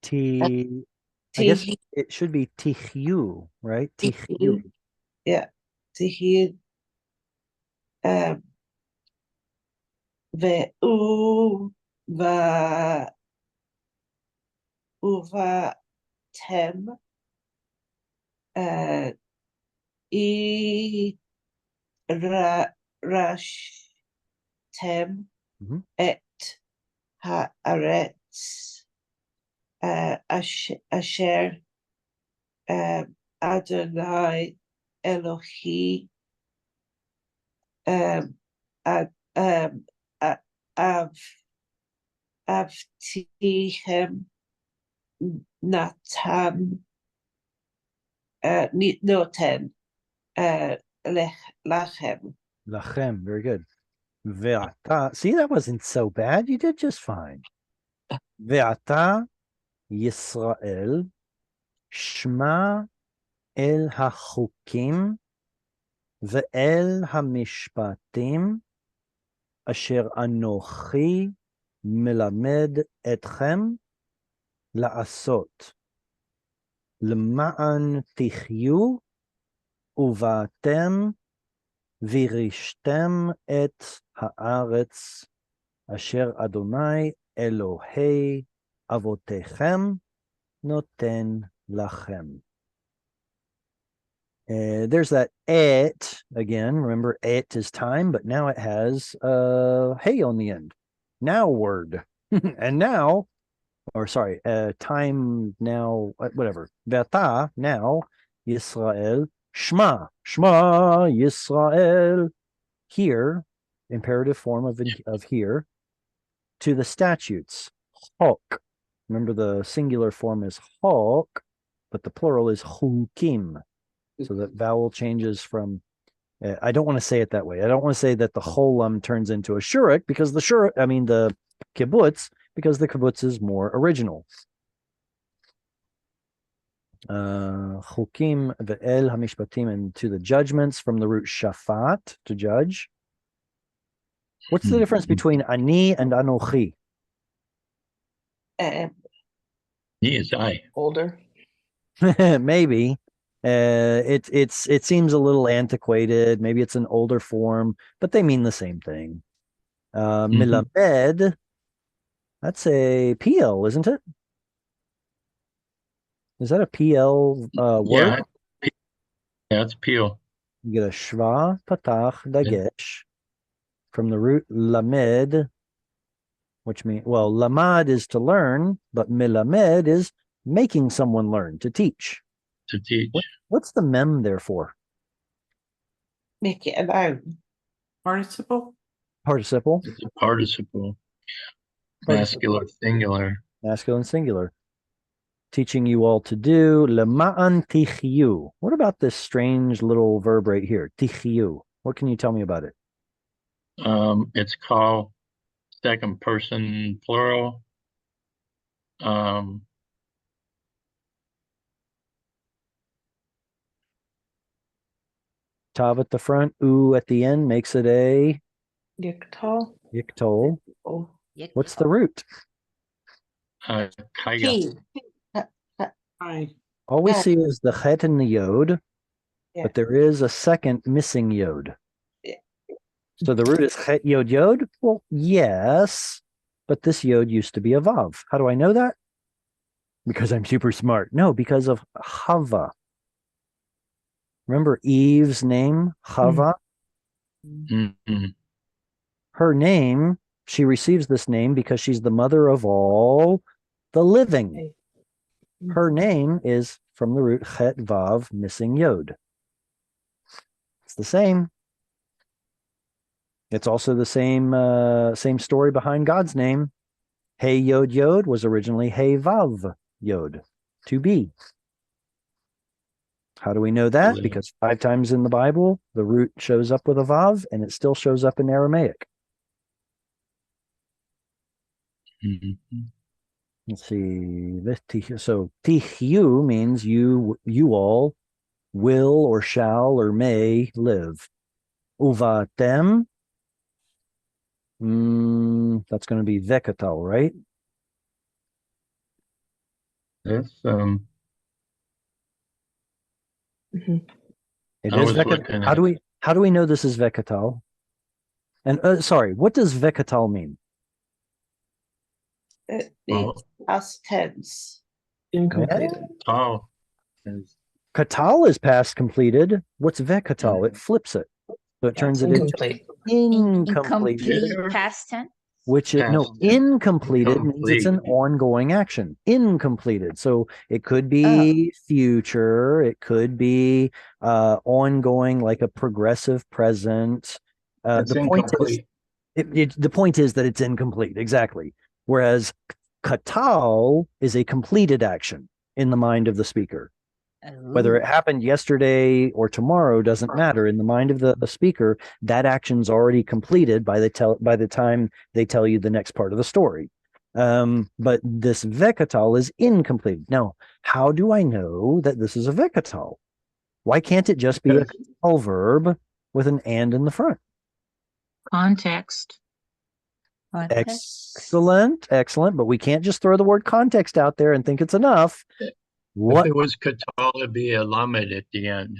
[SPEAKER 1] T. I guess
[SPEAKER 5] tihi
[SPEAKER 1] it should be tichyu, right? Tichyu.
[SPEAKER 5] yeah tihin ve'u va uva tem i rash tem
[SPEAKER 1] Mhm.
[SPEAKER 5] et haaretz asher Adonai Elohi ad, av avtihem natam noten lachem.
[SPEAKER 1] Lachem. Very good. Ve'ata. See, that wasn't so bad. You did just fine. Ve'ata Yisrael Shma el hachukim ve'el hamishpatim asher anochi melamed etchem la'asot למען תחיו ובאתם וירשתם את הארץ אשר אדוני אלוהי אבותיכם נותן לכם. There's that et again. Remember, et is time, but now it has hey on the end. Now word. And now, or sorry, time now, whatever. V'ata, now, Yisrael, Shma, Shma, Yisrael. Here, imperative form of here, to the statutes. Chok. Remember, the singular form is chok, but the plural is chukim. So that vowel changes from, I don't want to say it that way. I don't want to say that the cholam turns into a shurik because the kibbutz, because the kibbutz is more original. Chukim ve'el hamishpatim, and to the judgments, from the root shafat, to judge. What's the difference between ani and anochi?
[SPEAKER 3] He is I.
[SPEAKER 6] Older.
[SPEAKER 1] Maybe. It seems a little antiquated. Maybe it's an older form, but they mean the same thing. Milamed, that's a PL, isn't it? Is that a PL word?
[SPEAKER 3] Yeah, it's peel.
[SPEAKER 1] You get a shva patach dagesh from the root lamed, which means, well, lamad is to learn, but milamed is making someone learn, to teach.
[SPEAKER 3] To teach.
[SPEAKER 1] What's the mem there for?
[SPEAKER 5] Make it a noun.
[SPEAKER 7] Participle.
[SPEAKER 1] Participle.
[SPEAKER 3] It's a participle. Masculine singular.
[SPEAKER 1] Masculine singular. Teaching you all to do. Lema'an tichyu. What about this strange little verb right here? Tichyu. What can you tell me about it?
[SPEAKER 3] It's called second person plural.
[SPEAKER 1] Tav at the front, u at the end makes it a
[SPEAKER 6] Yiktol.
[SPEAKER 1] yiktol.
[SPEAKER 6] Oh.
[SPEAKER 1] What's the root?
[SPEAKER 3] Kaya.
[SPEAKER 5] He.
[SPEAKER 7] I.
[SPEAKER 1] All we see is the chet and the yod,
[SPEAKER 5] Yeah.
[SPEAKER 1] but there is a second missing yod.
[SPEAKER 5] Yeah.
[SPEAKER 1] So the root is chet yod yod? Well, yes, but this yod used to be a vav. How do I know that? Because I'm super smart. No, because of Hava. Remember Eve's name, Hava?
[SPEAKER 3] Mm-hmm.
[SPEAKER 1] Her name, she receives this name because she's the mother of all the living. Her name is from the root chet vav, missing yod. It's the same. It's also the same story behind God's name. Hey yod yod was originally hey vav yod, to be. How do we know that?
[SPEAKER 3] Live.
[SPEAKER 1] Because 5 times in the Bible, the root shows up with a vav, and it still shows up in Aramaic.
[SPEAKER 3] Mhm.
[SPEAKER 1] Let's see. So tihyu means you all will or shall or may live. Uvatem, that's going to be vekatal, right?
[SPEAKER 3] That's
[SPEAKER 6] Mhm.
[SPEAKER 1] It
[SPEAKER 3] I
[SPEAKER 1] is
[SPEAKER 3] was
[SPEAKER 1] vekatal.
[SPEAKER 3] looking
[SPEAKER 1] How
[SPEAKER 3] at
[SPEAKER 1] do we know this is vekatal? And sorry, what does vekatal mean?
[SPEAKER 5] It
[SPEAKER 3] well,
[SPEAKER 5] needs past tense.
[SPEAKER 6] Incompleted.
[SPEAKER 3] oh, is
[SPEAKER 1] Katal is past completed. What's vekatal? It flips it. So it
[SPEAKER 5] Yeah,
[SPEAKER 1] turns
[SPEAKER 5] it's
[SPEAKER 1] it into
[SPEAKER 6] Incomplete.
[SPEAKER 1] incompleted,
[SPEAKER 2] Incomplete past tense.
[SPEAKER 1] which it no
[SPEAKER 3] past tense.
[SPEAKER 1] incompleted means it's an
[SPEAKER 3] Incomplete.
[SPEAKER 1] ongoing action. Incompleted. So it could
[SPEAKER 2] Oh.
[SPEAKER 1] be future, it could be ongoing, like a progressive present.
[SPEAKER 3] It's
[SPEAKER 1] The point is
[SPEAKER 3] incomplete.
[SPEAKER 1] the point is that it's incomplete, exactly. Whereas katal is a completed action in the mind of the speaker. Whether it
[SPEAKER 2] Ooh.
[SPEAKER 1] happened yesterday or tomorrow doesn't matter. In the mind of the speaker, that action's already completed by the time they tell you the next part of the story. But this vekatal is incomplete. Now, how do I know that this is a vekatal? Why can't it just be a
[SPEAKER 3] Because
[SPEAKER 1] katal verb with an and in the front?
[SPEAKER 9] Context.
[SPEAKER 2] Context.
[SPEAKER 1] Excellent. But we can't just throw the word context out there and think it's enough.
[SPEAKER 3] if
[SPEAKER 1] What?
[SPEAKER 3] it was Qatar, it'd be a lamed at the end.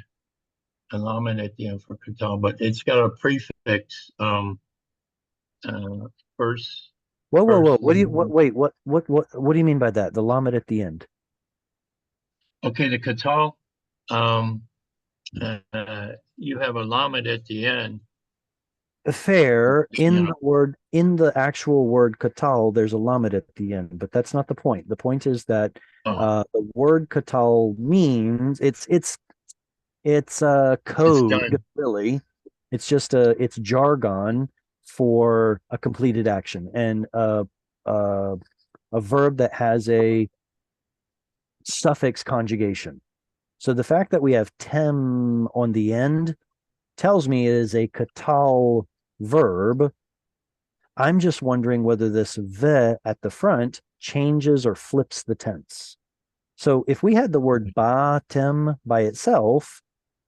[SPEAKER 3] A lamed at the end for Qatar, but it's got a prefix. First.
[SPEAKER 1] Whoa!
[SPEAKER 3] First.
[SPEAKER 1] What do you? Wait. What do you mean by that? The lamed at the end.
[SPEAKER 3] Okay, the Qatar. You have a lamed at the end.
[SPEAKER 1] Fair.
[SPEAKER 3] You know.
[SPEAKER 1] In the actual word katal, there's a lamed at the end, but that's not the point. The point is that
[SPEAKER 3] Oh,
[SPEAKER 1] the word katal means it's
[SPEAKER 3] it's
[SPEAKER 1] code,
[SPEAKER 3] done.
[SPEAKER 1] really. It's jargon for a completed action and a verb that has a suffix conjugation. So the fact that we have tem on the end tells me it is a katal verb. I'm just wondering whether this ve at the front changes or flips the tense. So if we had the word batem by itself,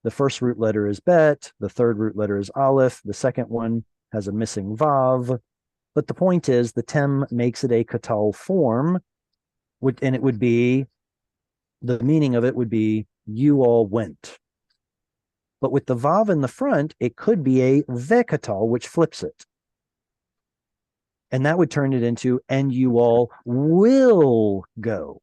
[SPEAKER 1] the first root letter is bet, the third root letter is aleph, the second one has a missing vav. But the point is the tem makes it a katal form, and it would be, the meaning of it would be you all went. But with the vav in the front, it could be a vekatal, which flips it. And that would turn it into, and you all will go.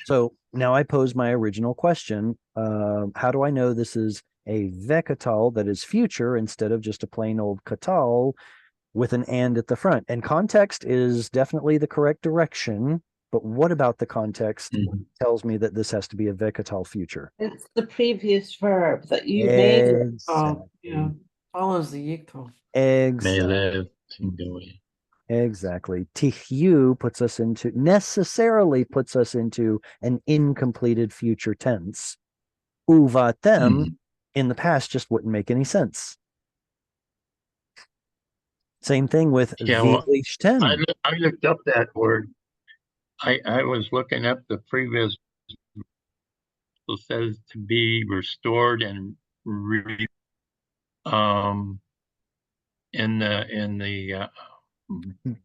[SPEAKER 1] So now I pose my original question. How do I know this is a vekatal that is future instead of just a plain old katal with an and at the front? And context is definitely the correct direction. But what about the context tells me that this has to be a vekatal future?
[SPEAKER 5] It's the previous verb that you made.
[SPEAKER 7] Oh, yeah. Follows the yikto.
[SPEAKER 3] May
[SPEAKER 1] Exactly.
[SPEAKER 3] live to go in.
[SPEAKER 1] Exactly. Tihyu necessarily puts us into an incompleted future tense. Uvatem in the past just wouldn't make any sense. Same thing with
[SPEAKER 3] Yeah, well,
[SPEAKER 1] vilishtem.
[SPEAKER 3] I looked up that word. I was looking up the previous. It says to be restored and in the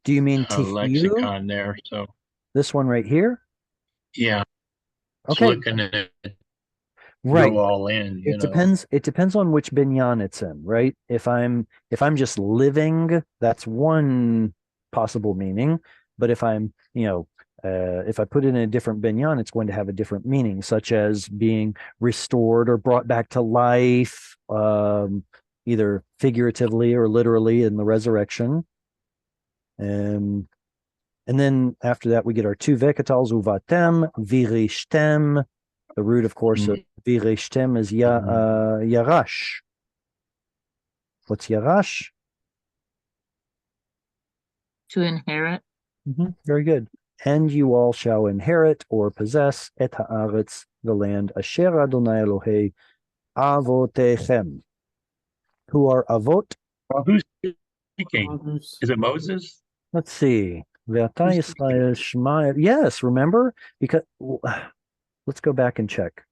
[SPEAKER 1] Do you mean tihyu?
[SPEAKER 3] lexicon there. So
[SPEAKER 1] This one right here?
[SPEAKER 3] yeah, it's
[SPEAKER 1] Okay.
[SPEAKER 3] looking at
[SPEAKER 1] Right.
[SPEAKER 3] go all in.
[SPEAKER 1] It depends on which binyan it's in, right? If I'm just living, that's one possible meaning. But if I'm, if I put it in a different binyan, it's going to have a different meaning, such as being restored or brought back to life, either figuratively or literally in the resurrection. And then after that, we get our two vekatals, uvatem, virishtem. The root, of course, of virishtem is yarash. What's yarash?
[SPEAKER 9] To inherit.
[SPEAKER 1] Very good. and you all shall inherit or possess et haaretz, the land, asher Adonai Elohei avotechem. Who are avot?
[SPEAKER 3] Well, who's speaking?
[SPEAKER 7] Fathers.
[SPEAKER 3] Is it Moses?
[SPEAKER 1] Let's see. Ve'ata
[SPEAKER 3] Who's
[SPEAKER 1] Yisrael Shema. Yes, remember? Because let's go back and check.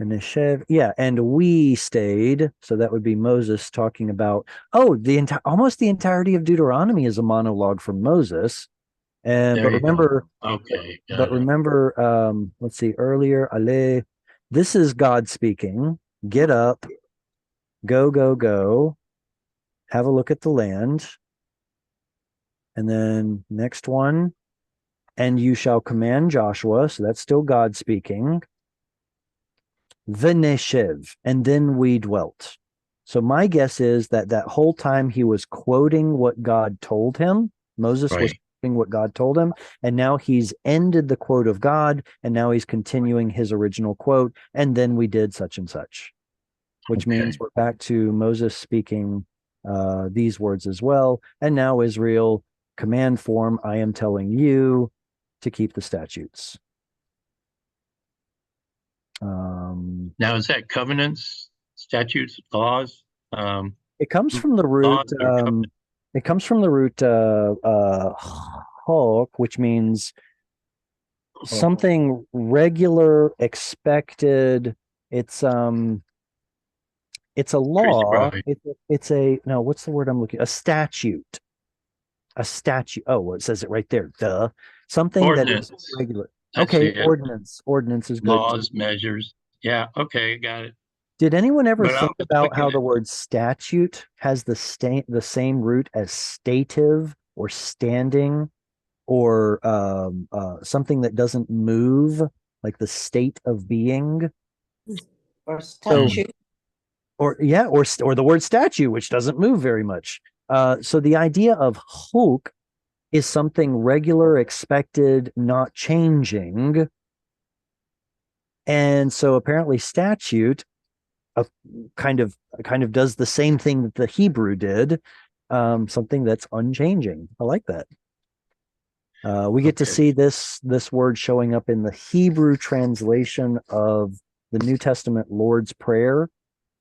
[SPEAKER 1] And Neshev, yeah, and we stayed. So that would be Moses talking about, almost the entirety of Deuteronomy is a monologue from Moses. And
[SPEAKER 3] There
[SPEAKER 1] but
[SPEAKER 3] you go.
[SPEAKER 1] remember,
[SPEAKER 3] Okay, got it.
[SPEAKER 1] let's see, earlier, Ale, this is God speaking. Get up, go, go, go, have a look at the land. And then next one, and you shall command Joshua. So that's still God speaking. V'neshev, and then we dwelt. So my guess is that that whole time he was quoting what God told him. Moses was
[SPEAKER 3] Right.
[SPEAKER 1] quoting what God told him, and now he's ended the quote of God, and now he's continuing his original quote, and then we did such and such, which means
[SPEAKER 3] Okay.
[SPEAKER 1] we're back to Moses speaking these words as well. And now Israel, command form, I am telling you to keep the statutes.
[SPEAKER 3] Now, is that covenants, statutes, laws?
[SPEAKER 1] It comes from the root.
[SPEAKER 3] Laws or covenants?
[SPEAKER 1] It comes from the root "chok," which means something regular, expected. It's a law.
[SPEAKER 3] Prescribed.
[SPEAKER 1] It's a no. What's the word I'm looking? A statute. A statute. Oh, well, it says it right there. Duh. Something that is
[SPEAKER 3] Ordinance.
[SPEAKER 1] regular.
[SPEAKER 3] I
[SPEAKER 1] Okay,
[SPEAKER 3] see it.
[SPEAKER 1] ordinance. Ordinance is good.
[SPEAKER 3] Laws, measures. Yeah, okay, got it.
[SPEAKER 1] Did anyone ever
[SPEAKER 3] But I
[SPEAKER 1] think
[SPEAKER 3] was
[SPEAKER 1] about
[SPEAKER 3] looking
[SPEAKER 1] how
[SPEAKER 3] at,
[SPEAKER 1] the word statute has the same root as stative or standing or something that doesn't move, like the state of being?
[SPEAKER 5] Or
[SPEAKER 1] So,
[SPEAKER 5] statue.
[SPEAKER 1] or the word statue, which doesn't move very much. So the idea of chuk is something regular, expected, not changing. And so apparently statute kind of does the same thing that the Hebrew did, something that's unchanging. I like that. We get to
[SPEAKER 3] Okay.
[SPEAKER 1] see this word showing up in the Hebrew translation of the New Testament Lord's Prayer,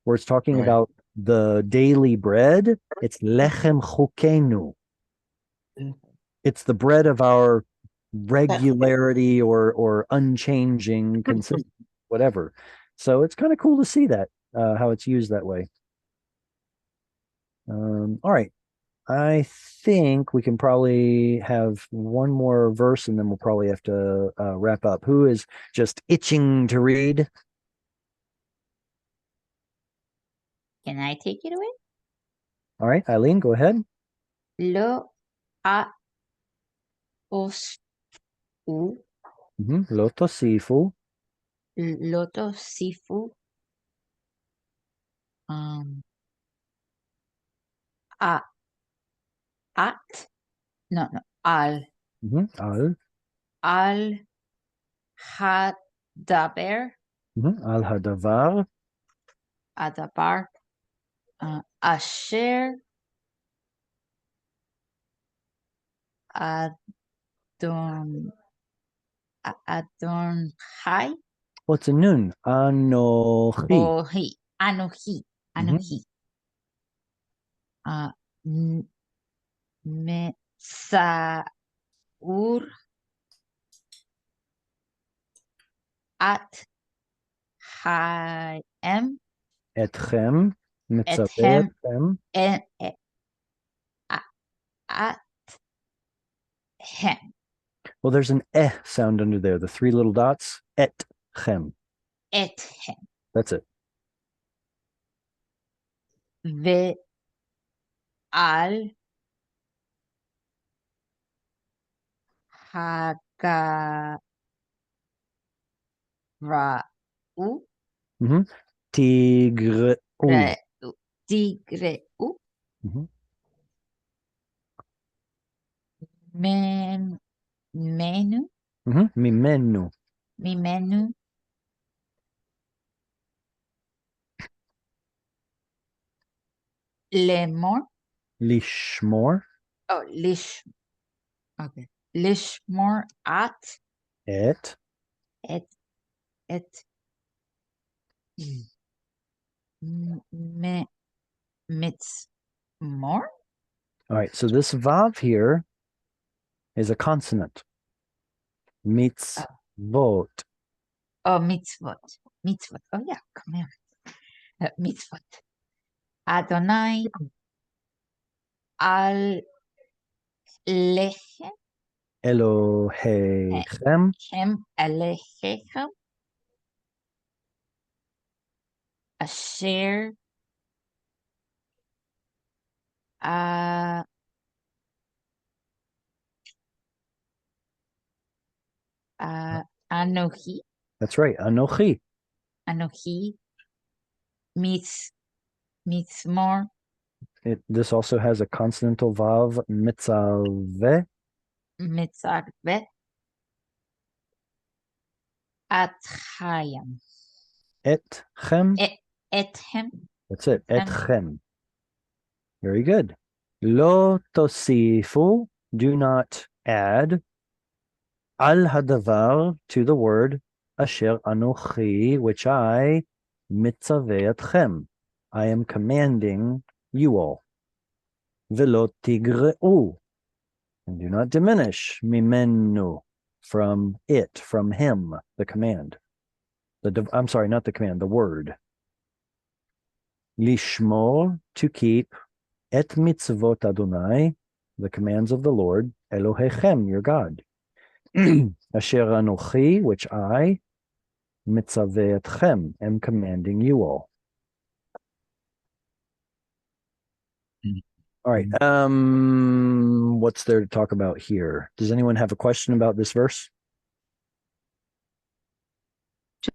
[SPEAKER 1] where it's talking
[SPEAKER 3] Right.
[SPEAKER 1] about the daily bread. It's lechem chukenu. It's the bread of our regularity or unchanging, consistent, whatever. So it's kind of cool to see that how it's used that way. All right. I think we can probably have one more verse and then we'll probably have to wrap up. Who is just itching to read?
[SPEAKER 11] Can I take it away?
[SPEAKER 1] All right, Eileen, go ahead.
[SPEAKER 11] Lo a os u
[SPEAKER 1] Lo tosifu.
[SPEAKER 11] loto sifu a at no al
[SPEAKER 1] Al.
[SPEAKER 11] al hadaber
[SPEAKER 1] Al hadavar.
[SPEAKER 11] adabar asher adon adon hai
[SPEAKER 1] What's a nun? Anochi.
[SPEAKER 11] ohi anohi anohi mesaur at haim
[SPEAKER 1] Etchem. Mitzaver
[SPEAKER 11] etchem
[SPEAKER 1] etchem.
[SPEAKER 11] and at hem
[SPEAKER 1] Well, there's an sound under there, the three little dots. Etchem.
[SPEAKER 11] etchem
[SPEAKER 1] That's it.
[SPEAKER 11] ve al hagarau
[SPEAKER 1] Tigre.
[SPEAKER 11] digreu men menu
[SPEAKER 1] Mimenu.
[SPEAKER 11] mimenu lemor
[SPEAKER 1] Lishmor.
[SPEAKER 11] oh lish okay לשמור
[SPEAKER 1] Et.
[SPEAKER 11] את מצמור?
[SPEAKER 1] All right, so this vav here is a consonant. Mitzvot.
[SPEAKER 11] Oh, mitzvot. Mitzvot. Oh, yeah, come here. Mitzvot. Adonai al lechem
[SPEAKER 1] Elohechem.
[SPEAKER 11] alechem asher Anochi
[SPEAKER 1] That's right. Anochi.
[SPEAKER 11] mitzmor
[SPEAKER 1] This also has a consonantal vav. Mitzaveh.
[SPEAKER 11] mitzarvet atchayam
[SPEAKER 1] Etchem.
[SPEAKER 11] ethem
[SPEAKER 1] That's it. Etchem. Very good. Lo tosifu. Do not add. Al hadavar, to the word asher anochi, which I mitzaveh etchem. I am commanding you all. Velo tigreu. And do not diminish mimenu, from it, from him, the command. I'm sorry, not the command, the word. Lishmor, to keep, et mitzvot Adonai, the commands of the Lord, Elohechem, your God. Asher anochi, which I, mitzaveh etchem, am commanding you all. All right. What's there to talk about here? Does anyone have a question about this verse?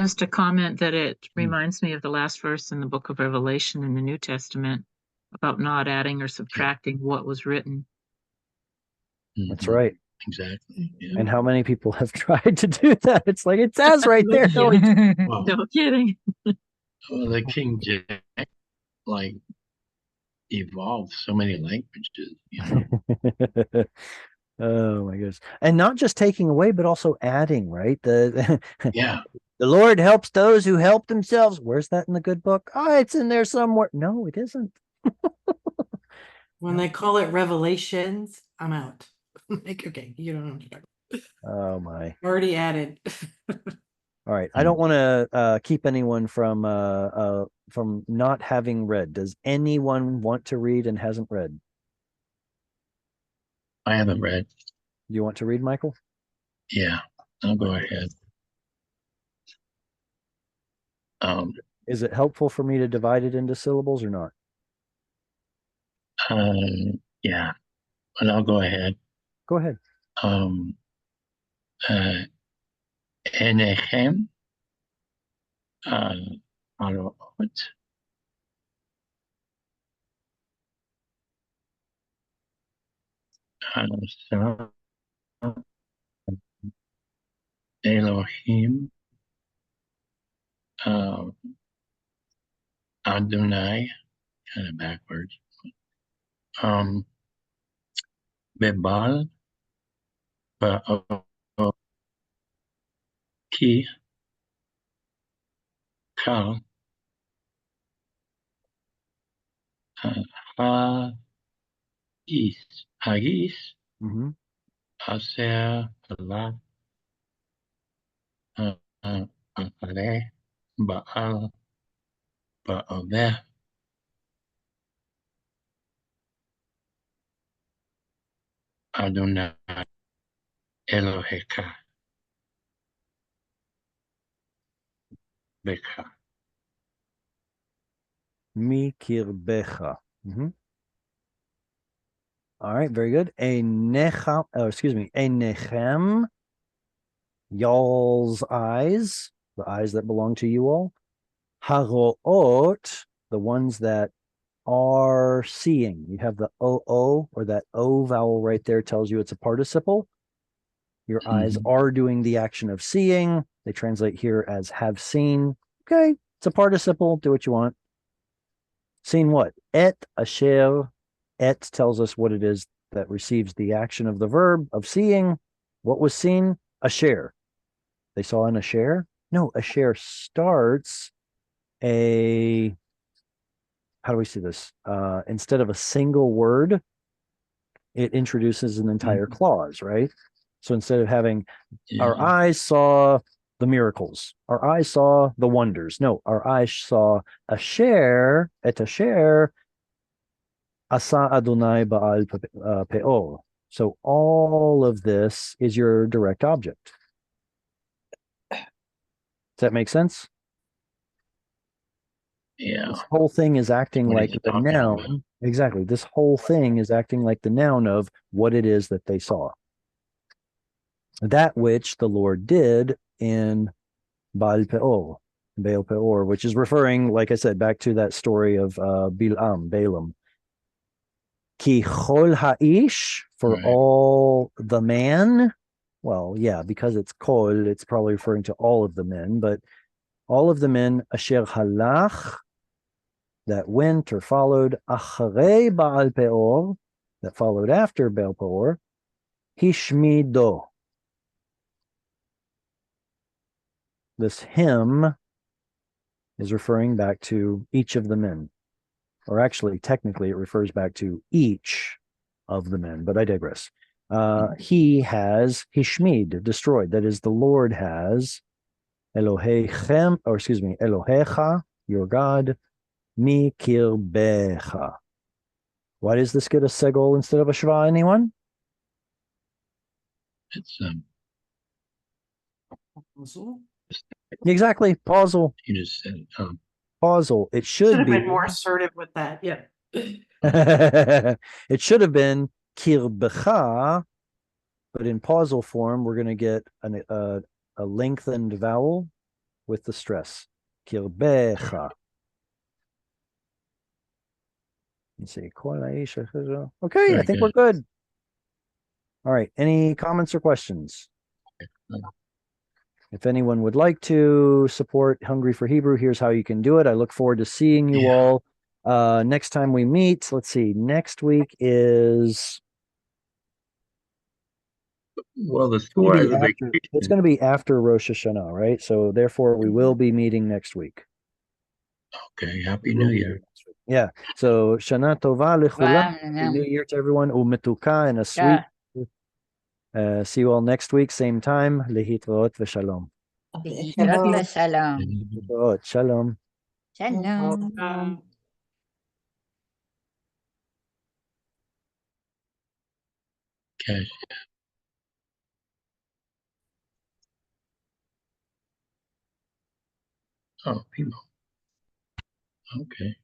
[SPEAKER 9] Just a comment that it reminds me of the last verse in the book of Revelation in the New Testament about not adding or subtracting what was written.
[SPEAKER 1] That's right.
[SPEAKER 3] Exactly. Yeah.
[SPEAKER 1] And how many people have tried to do that? It's like, it says right there.
[SPEAKER 3] Well,
[SPEAKER 9] No kidding.
[SPEAKER 3] well, the King James like evolved so many languages. You know?
[SPEAKER 1] Oh my goodness. And not just taking away, but also adding, right?
[SPEAKER 3] Yeah.
[SPEAKER 1] The Lord helps those who help themselves. Where's that in the good book? Oh, it's in there somewhere. No, it isn't.
[SPEAKER 7] When they call it revelations, I'm out. Like, okay, you don't know what to talk about.
[SPEAKER 1] Oh my.
[SPEAKER 7] Already added.
[SPEAKER 1] All right. I don't want to keep anyone from not having read. Does anyone want to read and hasn't read?
[SPEAKER 3] I haven't read.
[SPEAKER 1] Do you want to read, Michael?
[SPEAKER 3] Yeah, I'll go ahead.
[SPEAKER 1] Is it helpful for me to divide it into syllables or not?
[SPEAKER 3] Yeah, but I'll go ahead.
[SPEAKER 1] Go ahead.
[SPEAKER 3] Enechem, Aroot, Elohim, Adonai, kind of backwards. Bebal, Ki, Kal, Hagis, Aser, Allah, Ale, Baal, Ba'aveh, Adonai, Eloheka, Beka.
[SPEAKER 1] Mikirbecha. All right, very good. Enechem, y'all's eyes, the eyes that belong to you all. Haroot, the ones that are seeing. You have the O, or that O vowel right there tells you it's a participle. Your eyes are doing the action of seeing. They translate here as have seen. Okay, it's a participle. Do what you want. Seen what? Et asher. Et tells us what it is that receives the action of the verb of seeing. What was seen? A share. They saw in a share? No, a share starts a, how do we see this? Instead of a single word, it introduces an entire clause, right? So instead of having our
[SPEAKER 3] Yeah.
[SPEAKER 1] eyes saw the miracles, our eyes saw the wonders. No, our eyes saw a share, et a share, asa Adonai Baal Peor. So all of this is your direct object. Does that make sense?
[SPEAKER 3] Yeah.
[SPEAKER 1] This whole thing is acting
[SPEAKER 3] What
[SPEAKER 1] like
[SPEAKER 3] he's
[SPEAKER 1] the
[SPEAKER 3] talking
[SPEAKER 1] noun.
[SPEAKER 3] about.
[SPEAKER 1] Exactly. This whole thing is acting like the noun of what it is that they saw. That which the Lord did in Baal Peor, which is referring, like I said, back to that story of Balaam. Ki chol ha'ish, for
[SPEAKER 3] Right.
[SPEAKER 1] all the man. Well, yeah, because it's kol, it's probably referring to all of the men, but all of the men, asher halach, that went or followed, acharei Baal Peor, that followed after Baal Peor, hishmido. This him is referring back to each of the men. Or actually, technically, it refers back to each of the men, but I digress. He has hishmid, destroyed. That is, the Lord has Elohechem, or excuse me, Elohecha, your God, mikirbecha. Why does this get a segol instead of a shva? Anyone?
[SPEAKER 3] It's
[SPEAKER 1] Exactly. Pausal.
[SPEAKER 3] you just said
[SPEAKER 1] Pausal. It
[SPEAKER 7] Should
[SPEAKER 1] should
[SPEAKER 7] have
[SPEAKER 1] be.
[SPEAKER 7] been more assertive with that. Yeah.
[SPEAKER 1] It should have been kirbecha, but in pausal form, we're going to get a lengthened vowel with the stress. Kirbecha. Let's see. Okay, I
[SPEAKER 3] very
[SPEAKER 1] think we're
[SPEAKER 3] good.
[SPEAKER 1] good. All right. Any comments or questions? If anyone would like to support Hungry for Hebrew, here's how you can do it. I look forward to seeing you
[SPEAKER 3] Yeah.
[SPEAKER 1] all. Next time we meet, let's see. Next week is
[SPEAKER 3] Well, the
[SPEAKER 1] it's going to
[SPEAKER 3] store has
[SPEAKER 1] be
[SPEAKER 3] a
[SPEAKER 1] after. It's
[SPEAKER 3] vacation.
[SPEAKER 1] going to be after Rosh Hashanah, right? So therefore, we will be meeting next week.
[SPEAKER 3] Okay. Happy
[SPEAKER 1] We
[SPEAKER 3] New
[SPEAKER 1] will be
[SPEAKER 3] Year.
[SPEAKER 1] here next week. Yeah. So Shana Tova lechulam. Happy
[SPEAKER 11] Wow.
[SPEAKER 1] New Year to everyone. Umetuka and a sweet. See you all next week, same time. Lehitraot v'shalom.
[SPEAKER 11] להתראות ושלום.
[SPEAKER 1] Lehitraot. Shalom.
[SPEAKER 11] שלום.
[SPEAKER 3] Cash. Oh, people. Okay.